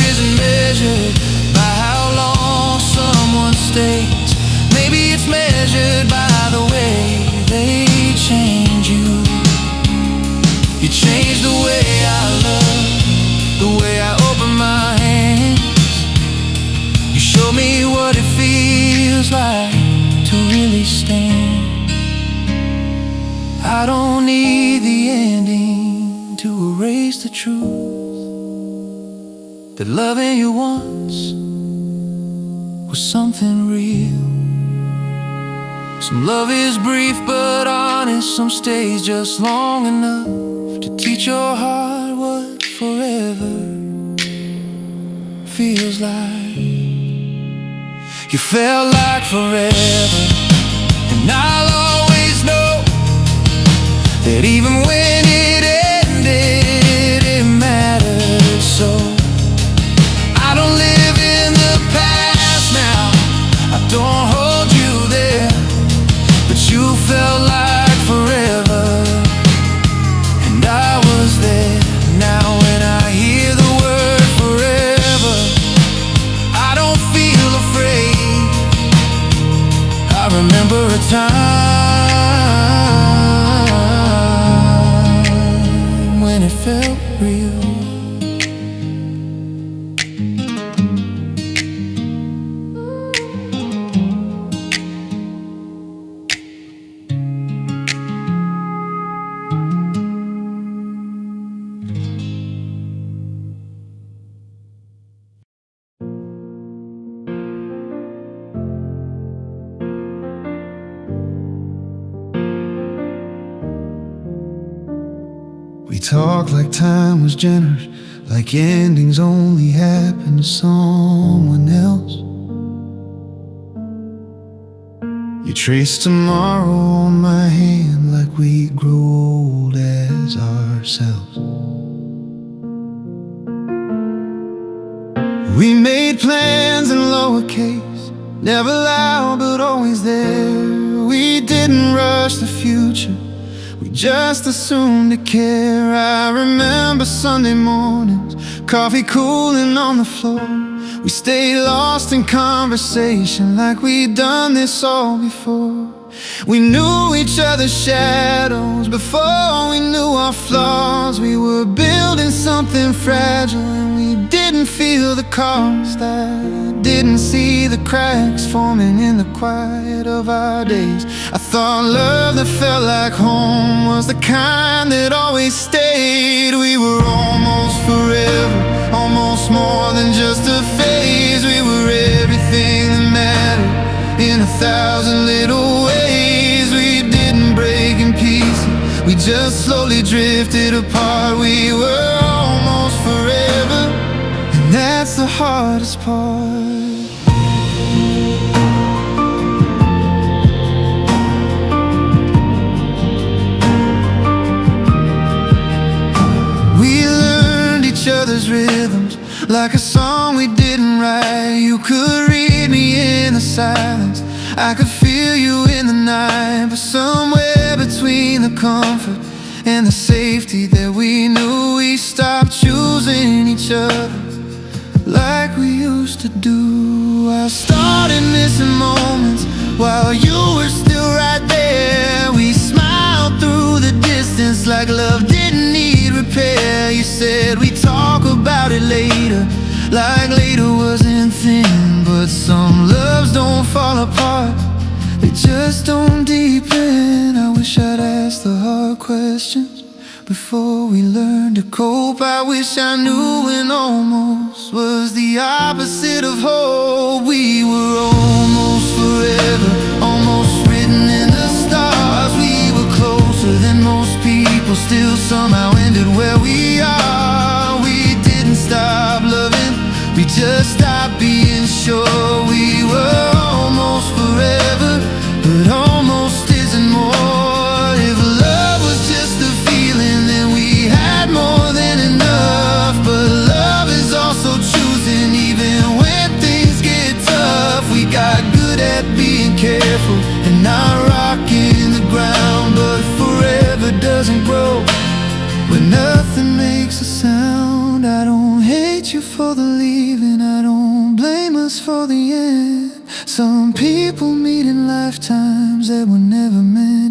isn't measured by how long someone stays. Maybe it's measured by the way they change you. You changed the way I love, the way I open my hands. You showed me what it feels like to really stand. I don't need the ending to erase the truth that loving you once was something real. Some love is brief but honest, some stays just long enough to teach your heart what forever feels like. You felt like forever, and I'll always know that even when it ended, it mattered so. I don't live in the past now, I don't hold you there, but you felt like forever, and I was there. Now when I hear the word forever, I don't feel afraid. I remember a time when it felt real. We talk like time was generous, like endings only happen to someone else. You trace tomorrow on my hand like we grow old as ourselves. We made plans in lowercase, never loud but always there. We didn't rush the future, we just assumed to care. I remember Sunday mornings, coffee cooling on the floor. We stayed lost in conversation like we'd done this all before. We knew each other's shadows before we knew our flaws. We were building something fragile and we didn't feel the cost. I didn't see the cracks forming in the quiet of our days. I thought love that felt like home was the kind that always stayed. We were almost forever, almost more than just a phase. We were everything that mattered in 1,000 little ways. We didn't break in pieces, we just slowly drifted apart. We were almost forever, and that's the hardest part. Each other's rhythms like a song we didn't write. You could read me in the silence, I could feel you in the night. But somewhere between the comfort and the safety that we knew, we stopped choosing each other like we used to do. I started missing moments while you were still right there. We smiled through the distance like love didn't need repair. You said we talk about it later, like later wasn't thin. But some loves don't fall apart, they just don't deepen. I wish I'd asked the hard questions before we learned to cope. I wish I knew when almost was the opposite of hope. We were almost forever, almost written in the stars. We were closer than most people, still somehow ended where we are. We didn't stop loving, we just stopped being sure.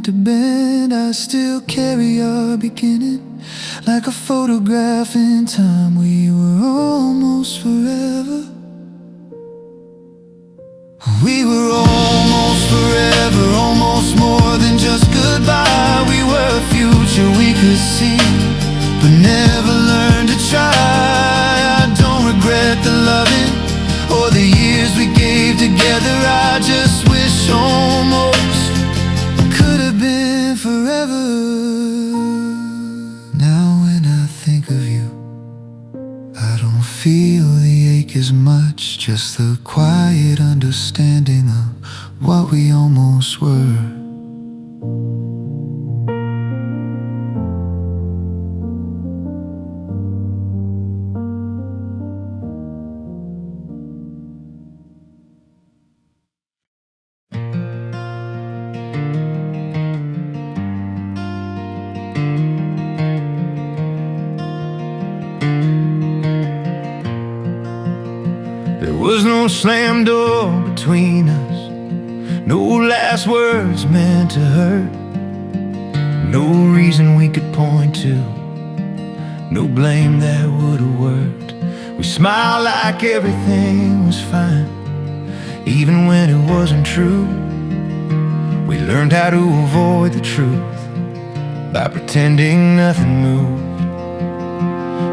to bend, I still carry our beginning like a photograph in time. We were almost forever. We were almost forever, almost more than just goodbye. We were a future we could see, but never learned to try. I don't regret the loving or the years we gave together. I just wish almost could have been forever. Now when I think of you, I don't feel the ache as much, just the quiet understanding of what we almost were. There was no slam door between us, no last words meant to hurt, no reason we could point to, no blame that would've worked. We smiled like everything was fine, even when it wasn't true. We learned how to avoid the truth by pretending nothing moved.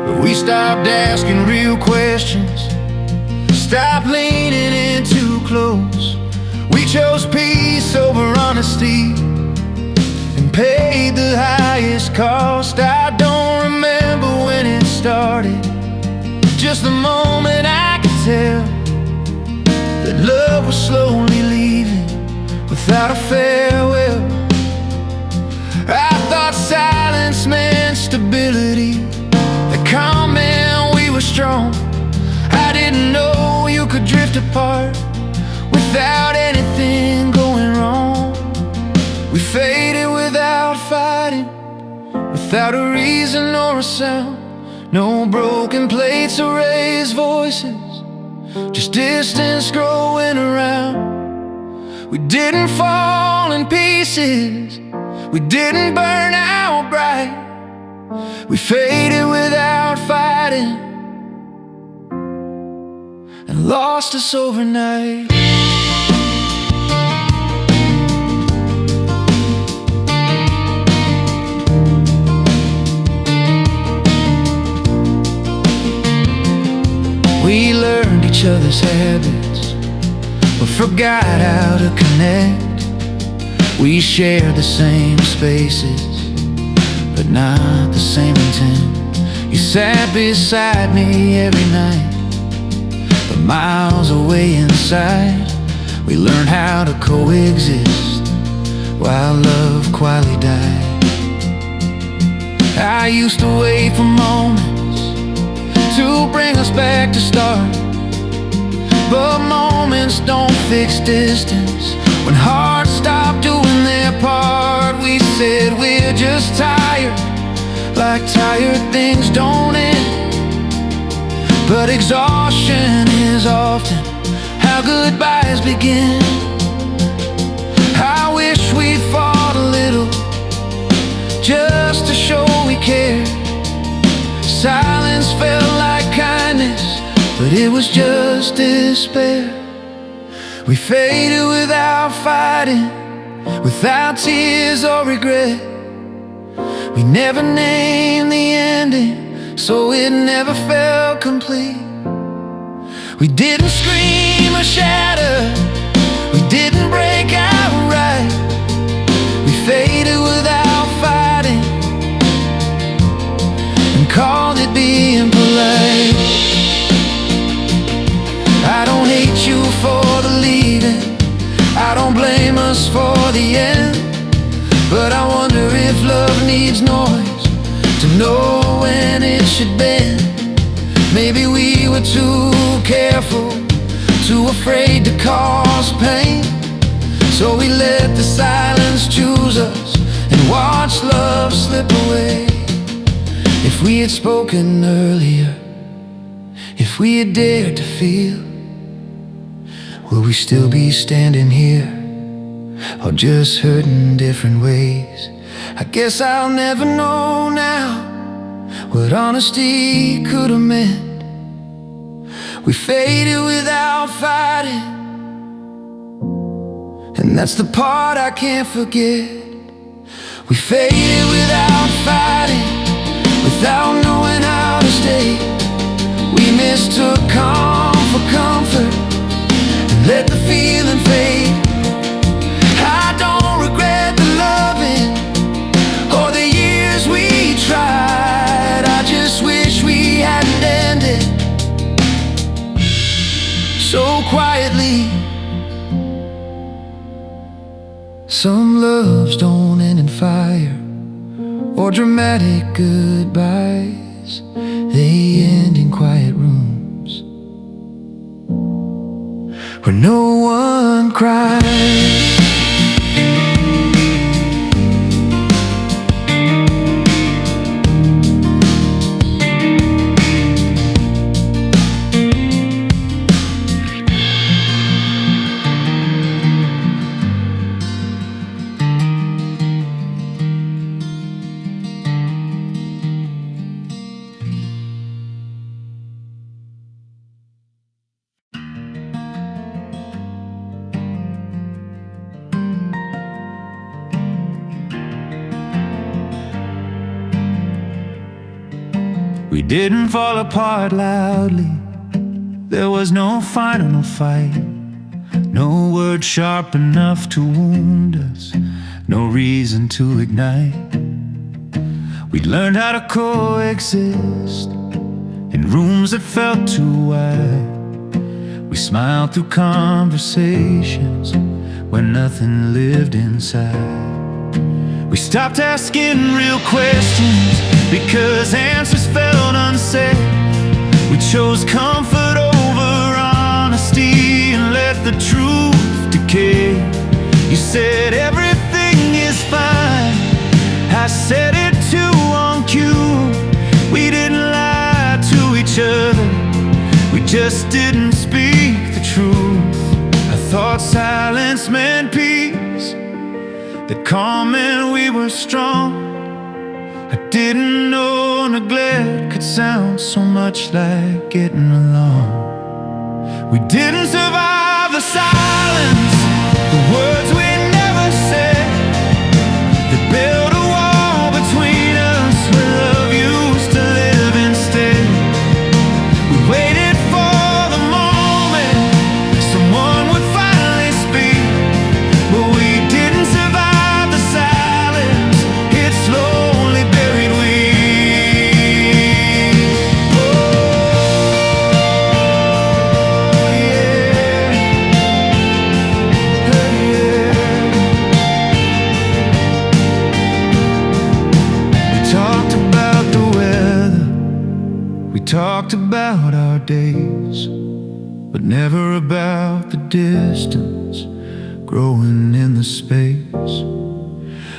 But we stopped asking real questions, stop leaning in too close. We chose peace over honesty and paid the highest cost. I don't remember when it started, just the moment I could tell that love was slowly leaving without a farewell. I thought silence meant stability, that calm meant we were strong. I didn't know you could drift apart without anything going wrong. We faded without fighting, without a reason or a sound. No broken plates or raised voices, just distance growing around. We didn't fall in pieces, we didn't burn out bright. We faded without fighting and lost us overnight. We learned each other's habits, but forgot how to connect. We shared the same spaces, but not the same intent. You sat beside me every night, but miles away inside. We learned how to coexist while love quietly died. I used to wait for moments to bring us back to start, but moments don't fix distance. When hearts stop doing their part, we said we're just tired, like tired things don't end. But exhaustion is often how goodbyes begin. I wish we'd fought a little just to show we cared. Silence felt like kindness, but it was just despair. We faded without fighting, without tears or regret. We never named the ending, so it never felt complete. We didn't scream or shatter, we didn't break outright. We faded without fighting and called it being polite. I don't hate you for the leaving, I don't blame us for the end, but I wonder if love needs noise to know when it should bend. Maybe we were too careful, too afraid to cause pain, so we let the silence choose us and watched love slip away. If we had spoken earlier, if we had dared to feel, will we still be standing here, or just hurt in different ways. I guess I'll never know now what honesty could have meant. We faded without fighting, and that's the part I can't forget. We faded without fighting, without knowing how to stay. We mistook calm for comfort and let the feeling fade. I don't regret the loving or the years we tried. I just wish we hadn't ended so quietly. Some loves don't end in fire or dramatic goodbyes. They end in quiet rooms where no one cries. We didn't fall apart loudly. There was no final fight, no word sharp enough to wound us, no reason to ignite. We learned how to coexist in rooms that felt too wide. We smiled through conversations when nothing lived inside. We stopped asking real questions because answers felt unsaid. We chose comfort over honesty and let the truth decay. You said everything is fine, I said it too on cue. We didn't lie to each other, we just didn't speak the truth. I thought silence meant peace, that calm meant we were strong. I didn't know neglect could sound so much like getting along. We didn't survive the silence, the words we never said, that built a wall between us where love used to live instead. We waited for the moment someone would finally speak, but we didn't survive the silence. It slowly buried we. Talked about our days, but never about the distance growing in the space.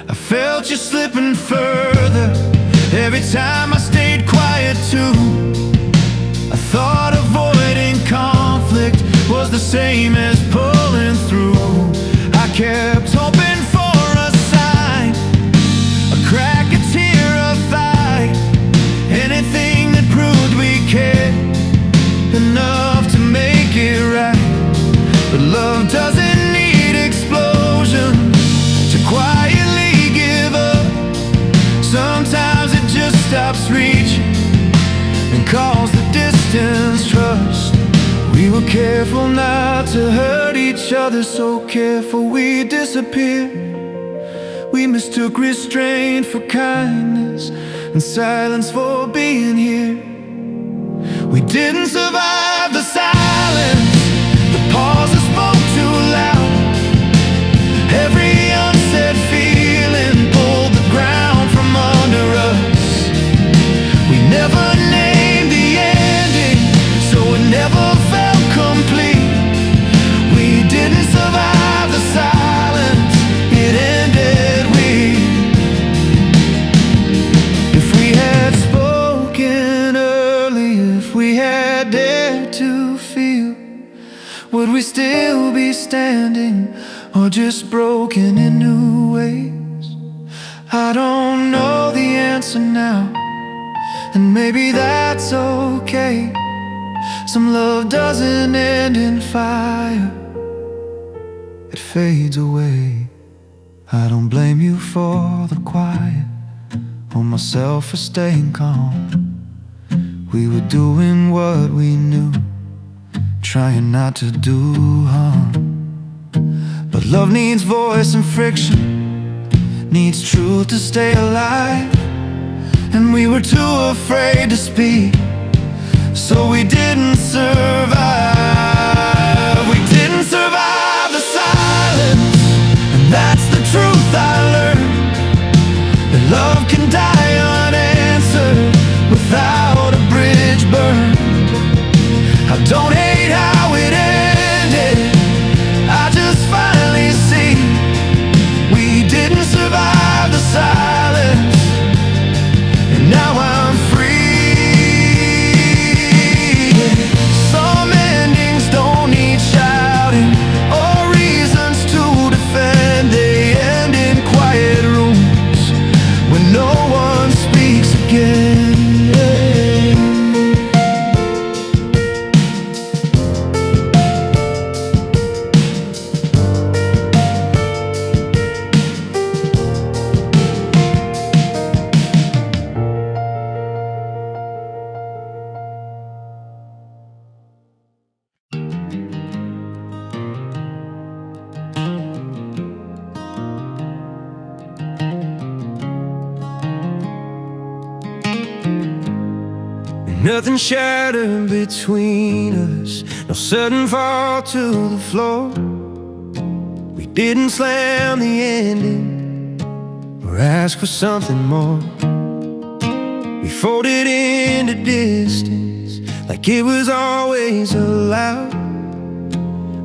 I felt you slipping further every time I stayed quiet too. I thought avoiding conflict was the same as pulling through. I kept hoping for a sign, a crack, a tear, a fight, anything that proved we cared enough to make it right. But love doesn't need explosions to quietly give up. Sometimes it just stops reaching and calls the distance trust. We were careful not to hurt each other, so careful we disappeared. We mistook restraint for kindness and silence for being here. We didn't survive the silence, the pauses spoke too loud. Every unsaid feeling pulled the ground from under us. We never named the ending, so it never felt complete. We didn't survive the silence, it ended we. If we had spoken early, if we had dared to feel, would we still be standing or just broken in new ways. I don't know the answer now, and maybe that's okay. Some love doesn't end in fire, it fades away. I don't blame you for the quiet, or myself for staying calm. We were doing what we knew, trying not to do harm. But love needs voice and friction, needs truth to stay alive. And we were too afraid to speak, so we didn't survive. We didn't survive the silence, and that's the truth I learned. That love can die unanswered without a bridge burned. I don't hate how it ended, I just finally see we didn't survive the silence, and now I'm free. Some endings don't need shouting or reasons to defend. They end in quiet rooms when no one speaks again. Nothing shattered between us, no sudden fall to the floor. We didn't slam the ending or ask for something more. We folded into distance like it was always allowed.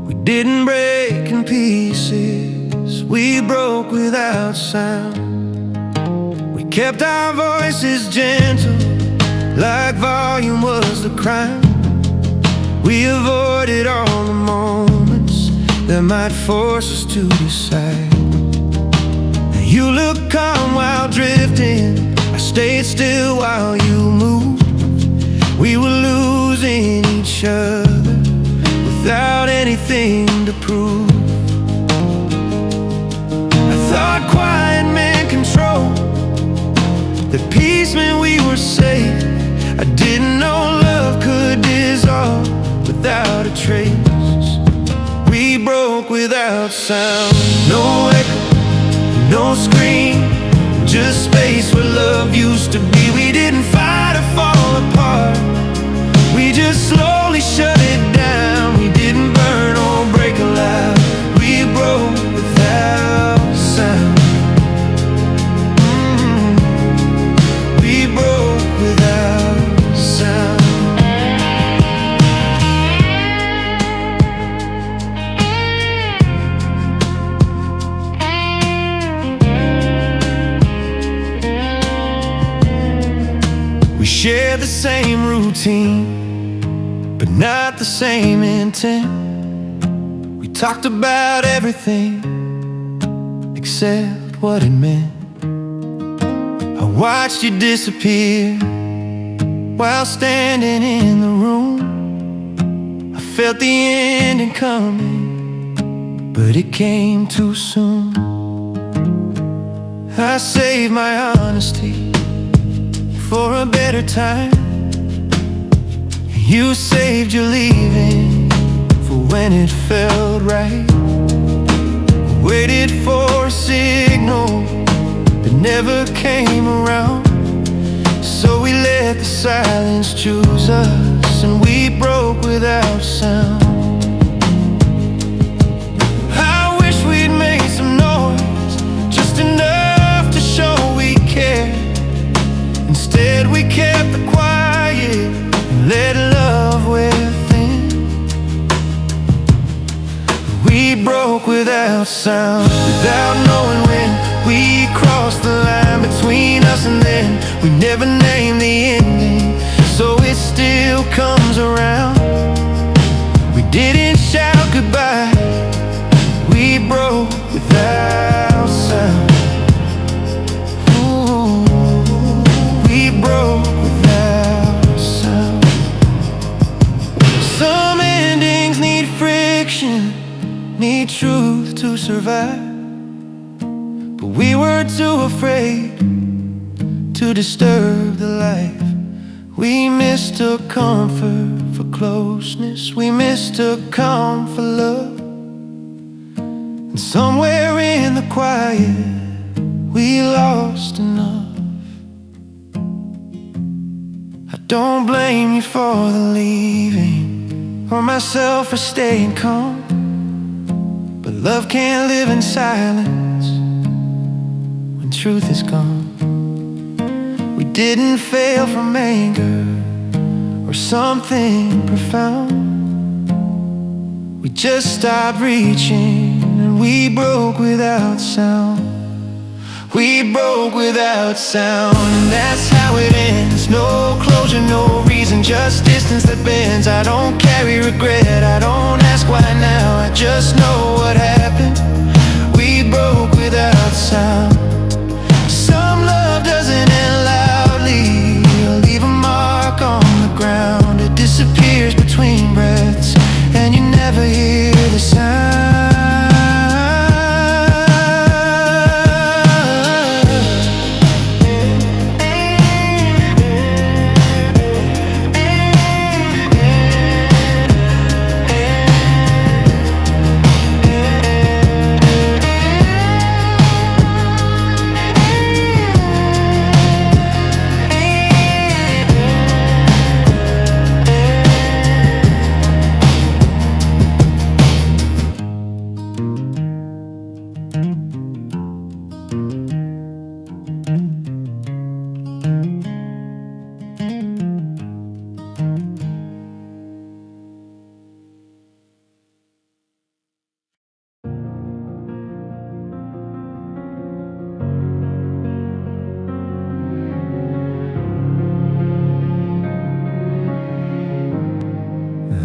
We didn't break in pieces, we broke without sound. We kept our voices gentle, like volume was the crime. We avoided all the moments that might force us to decide. You looked calm while drifting, I stayed still while you moved. We were losing each other without anything to prove. I thought quiet meant control, that peace meant we were safe. I didn't know love could dissolve without a trace. We broke without sound. No echo, no scream, just space where love used to be. We didn't fight or fall apart, we just slowly shut it down. We didn't burn or break alive, we broke without sound. We broke without sound. We shared the same routine, but not the same intent. We talked about everything except what it meant. I watched you disappear while standing in the room. I felt the ending coming, but it came too soon. I saved my honesty for a better time. You saved your leaving for when it felt right. Waited for a signal that never came around, so we let the silence choose us, and we broke without sound. I wish we'd made some noise, just enough to show we cared. Instead we kept the quiet and let love within. We broke without sound, without knowing when we crossed the line between us and them. We never named the ending, so it still comes around. We didn't shout goodbye, we broke without sound. Ooh, we broke without sound. Some endings need friction, need truth to survive. But we were too afraid to disturb the life. We mistook comfort for closeness. We mistook calm for love. And somewhere in the quiet we lost enough. I don't blame you for the leaving, or myself for staying calm. But love can't live in silence when truth is gone. We didn't fail from anger or something profound. We just stopped reaching and we broke without sound. We broke without sound, and that's how it ends. No closure, no reason, just distance that bends. I don't carry regret, I don't ask why now, I just know what happened. We broke without sound. Some love doesn't end loudly, it'll leave a mark on the ground. It disappears between breaths and you never hear the sound.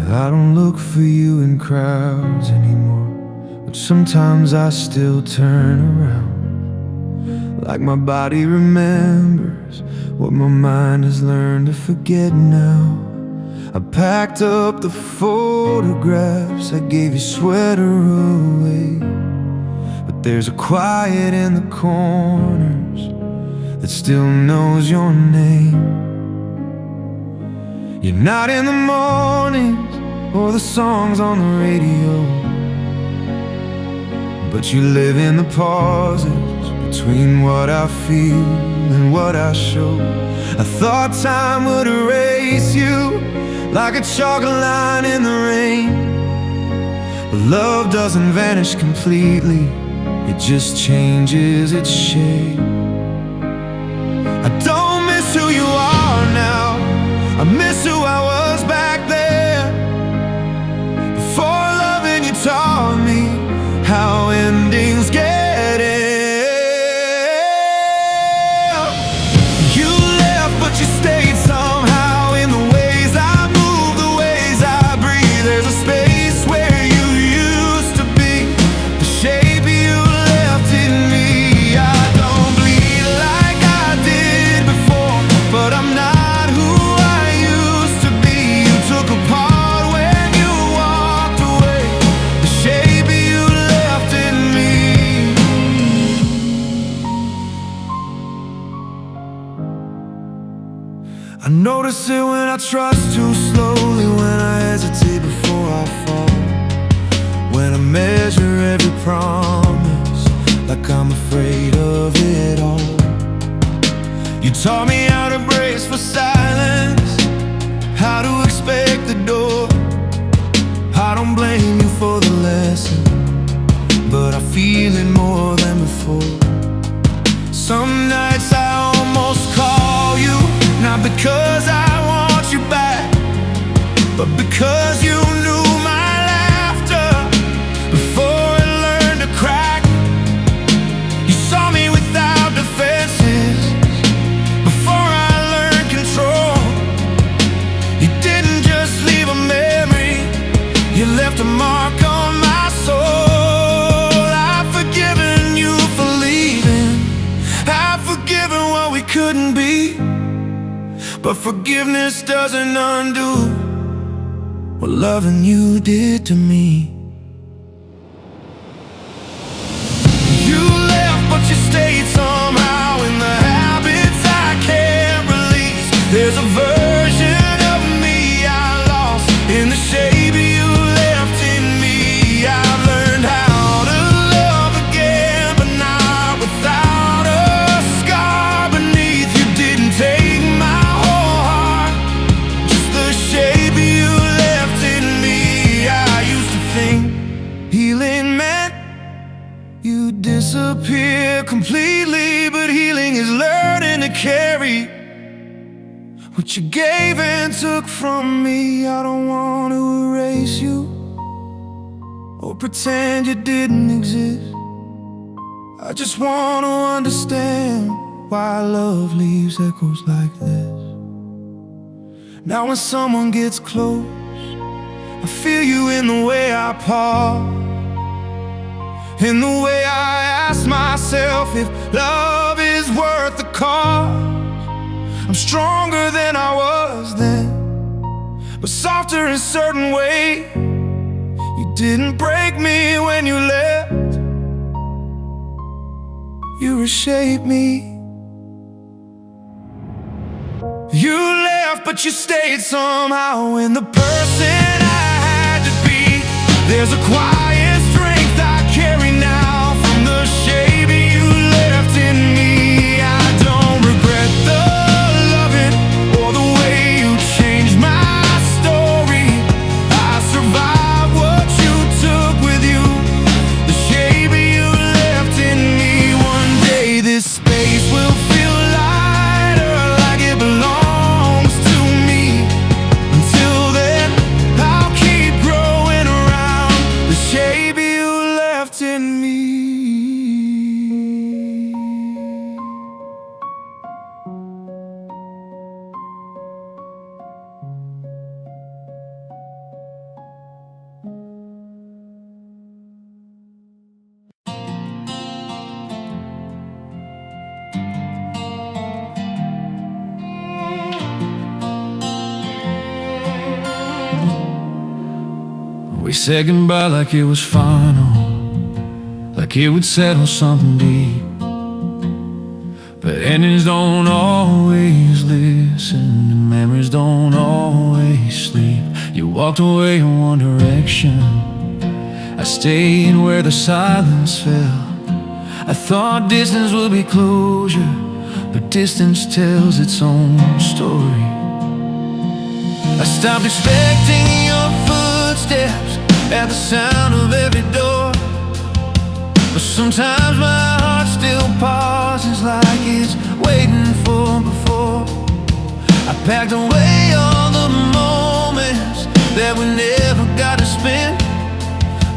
I don't look for you in crowds anymore, but sometimes I still turn around. Like my body remembers what my mind has learned to forget now. I packed up the photographs, I gave your sweater away, but there's a quiet in the corners that still knows your name. You're not in the mornings or the songs on the radio, but you live in the pauses between what I feel and what I show. I thought time would erase you like a chalk line in the rain, but love doesn't vanish completely, it just changes its shape. I don't miss who you are now, I miss who I was back there. Before loving you taught me how endings get ill. You left but you stayed somehow, in the ways I move, the ways I breathe. There's a space where you used to be, the shape you left in me. I don't bleed like I did before, but I'm not who I used to be. You took apart when you walked away, the shape you left in me. I notice it when I trust too slowly, when I hesitate before I fall, when I measure every promise like I'm afraid of it all. You taught me how to brace for silence, how to expect the door. I don't blame you for the lesson, but I feel it more than before. Some nights I almost call you, not because I want you back, but because you knew my laughter before it learned to crack. You saw me without defenses before I learned control. You didn't just leave a memory, you left a mark on my soul. couldn't be. But forgiveness doesn't undo what loving you did to me. You left, but you stayed somehow in the habits I can't release. There's a version of me I lost in the shape you left in me. I've learned how to love again, but not without a scar beneath. You didn't take my whole heart, just the shape you left in me. I used to think healing meant you disappear completely, but healing is learning to carry what you gave and took from me. I don't want to erase you or pretend you didn't exist. I just want to understand why love leaves echoes like this. Now when someone gets close, I feel you in the way I pause, in the way I ask myself if love is worth the cost. I'm stronger than I was then, but softer in certain ways. You didn't break me when you left, you reshaped me. You left, but you stayed somehow in the person I had to be. There's a quiet strength I carry now from the shape you left in me. I don't regret the loving or the way you changed my story. I survived what you took with you, the shape you left in me. One day this space will feel lighter, like it belongs to me. Until then, I'll keep growing around the shape you left in me. We said goodbye like it was final, like it would settle something deep. But endings don't always listen, and memories don't always sleep. You walked away in one direction, I stayed where the silence fell. I thought distance would be closure, but distance tells its own story. I stopped expecting your footsteps at the sound of every door, but sometimes my heart still pauses like it's waiting for before. I packed away all the moments that we never got to spend,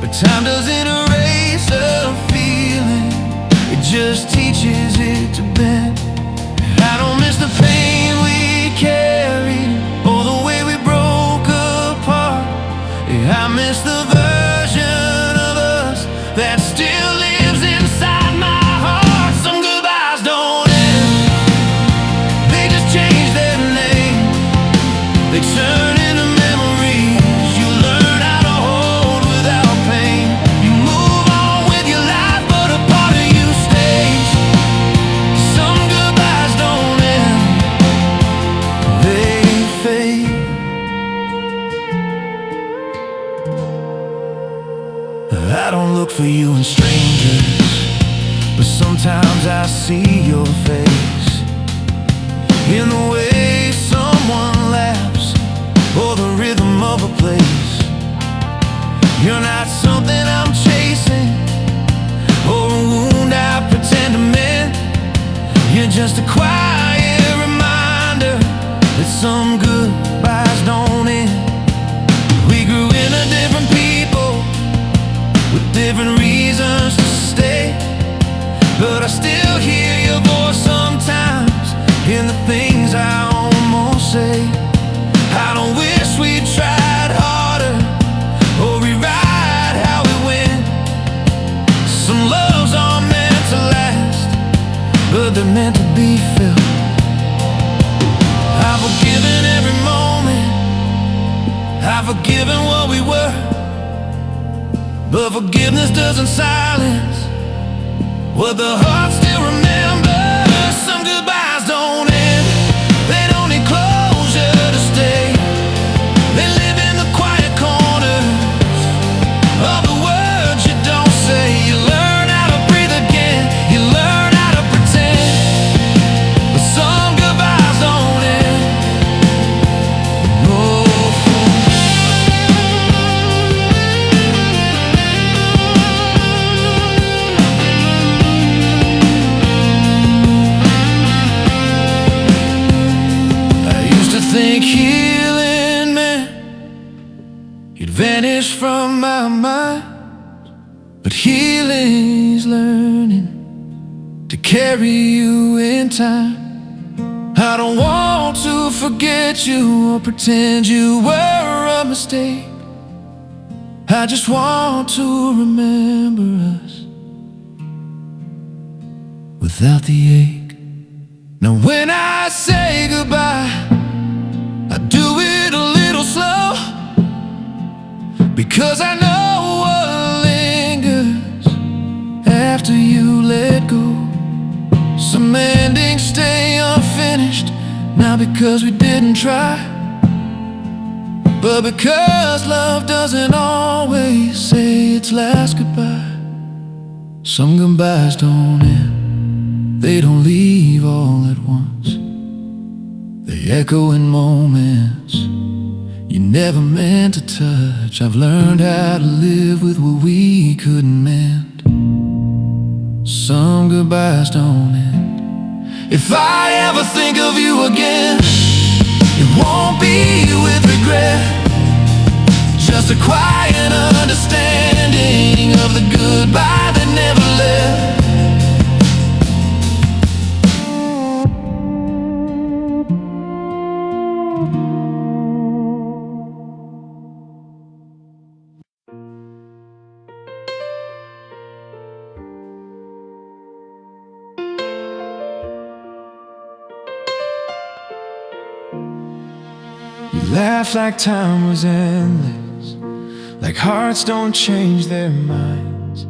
but time doesn't erase a feeling, it just teaches it to bend. I don't miss the pain we carried or the way we broke apart. I miss the version of us that still lives inside my heart. Some goodbyes don't end, they just change their name. They turn into memories you learn how to hold without pain. You move on with your life, but a part of you stays. Some goodbyes don't end, they fade. I don't look for you in strangers, but sometimes I see your face in the way someone laughs or the rhythm of a place. You're not something I'm chasing or a wound I pretend to mend. You're just a quiet reminder that some goodbyes don't end. We grew into different people with different reasons to stay, but I still hear your voice sometimes in the things I almost say. I don't wish we tried harder or rewrite how we went. Some loves are meant to last, but they're meant to be felt. I've forgiven every moment, I've forgiven what we were. But forgiveness doesn't silence what the heart still remembers. Some goodbyes don't end, they don't need closure to stay. They live in the quiet corners of the words you don't say. You learn how to breathe again, you learn how to pretend. But some goodbyes don't end. No. I used to think healing meant you'd vanish from my mind, but healing's learning to carry you in time. I don't want to forget you or pretend you were a mistake. I just want to remember us without the ache. Now when I say goodbye, I do it a little slow, because I know what lingers after you let go. Some endings stay unfinished, not because we didn't try, but because love doesn't always say its last goodbye. Some goodbyes don't end, they don't leave all at once. They echo in moments you never meant to touch. I've learned how to live with what we couldn't mend. Some goodbyes don't end. If I ever think of you again, it won't be with regret, just a quiet understanding of the goodbye that never left. You laughed like time was endless, like hearts don't change their minds.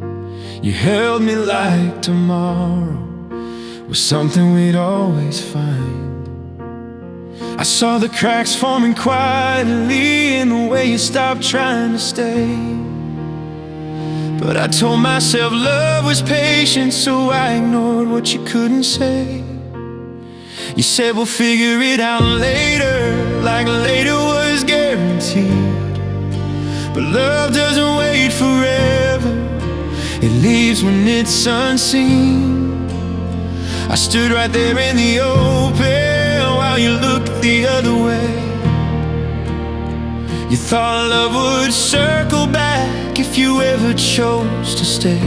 You held me like tomorrow was something we'd always find. I saw the cracks forming quietly in the way you stopped trying to stay. But I told myself love was patient, so I ignored what you couldn't say. You said we'll figure it out later, like later was guaranteed. But love doesn't wait forever, it leaves when it's unseen. I stood right there in the open while you looked the other way. You thought love would circle back if you ever chose to stay.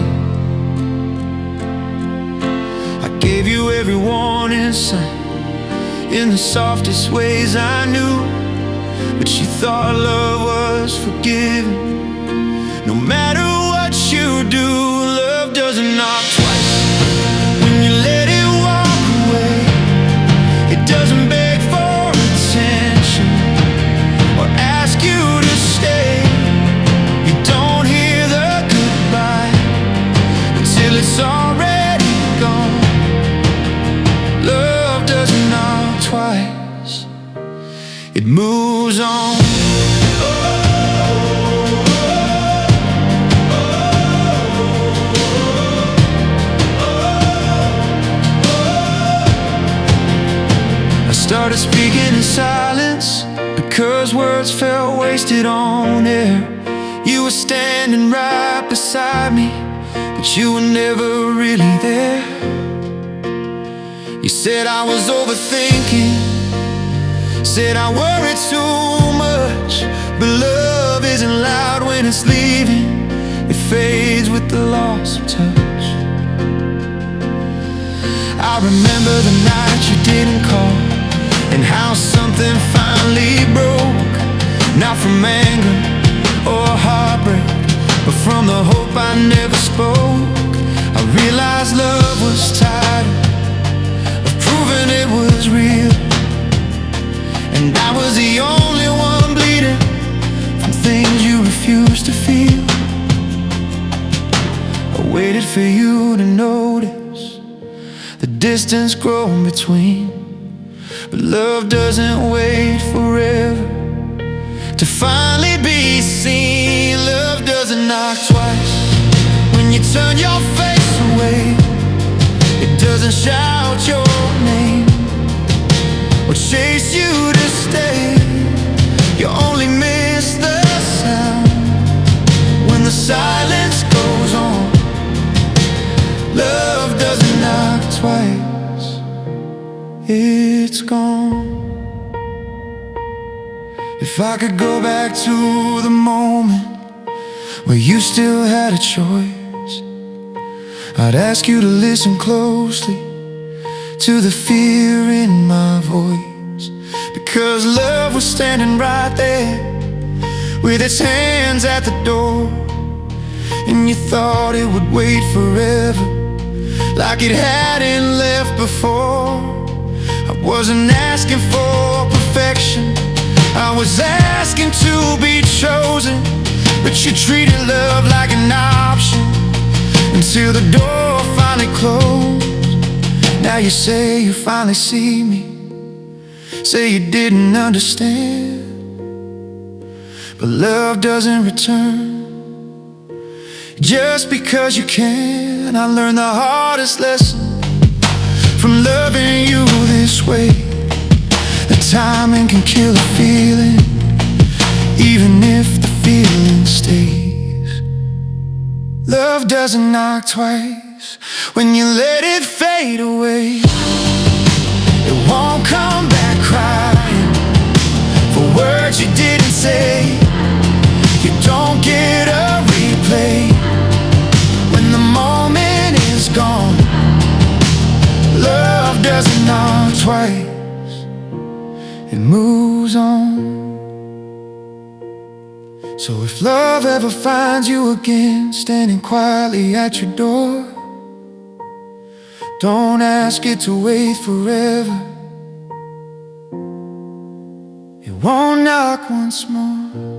I gave you every warning sign in the softest ways I knew, but you thought love was forgiving. No matter what you do, love doesn't knock twice. When you let it walk away, it doesn't beg for attention or ask you to stay. You don't hear the goodbye until it's already gone. Love doesn't knock twice, it moves on. I started speaking in silence because words felt wasted on air. You were standing right beside me, but you were never really there. You said I was overthinking, said I worried too much. But love isn't loud when it's leaving, it fades with the loss of touch. I remember the night you didn't call, and how something finally broke. Not from anger or heartbreak, but from the hope I never spoke. I realized love was tired of proving it was real. was the only one bleeding from things you refused to feel. I waited for you to notice the distance growing between. But love doesn't wait forever to finally be seen. Love doesn't knock twice when you turn your face away. It doesn't shout your name or chase you to stay. You only miss the sound when the silence goes on. Love doesn't knock twice, it's gone. If I could go back to the moment where you still had a choice, I'd ask you to listen closely to the fear in my voice. Because love was standing right there with its hands at the door, and you thought it would wait forever, like it hadn't left before. I wasn't asking for perfection, I was asking to be chosen. But you treated love like an option until the door finally closed. Now you say you finally see me, say you didn't understand. But love doesn't return just because you can. I learned the hardest lesson from loving you this way, that timing can kill a feeling, even if the feeling stays. Love doesn't knock twice when you let it fade away. It won't come back crying for words you didn't say. You don't get a replay when the moment is gone. Love doesn't knock twice, it moves on. So if love ever finds you again standing quietly at your door, don't ask it to wait forever. It won't knock once more.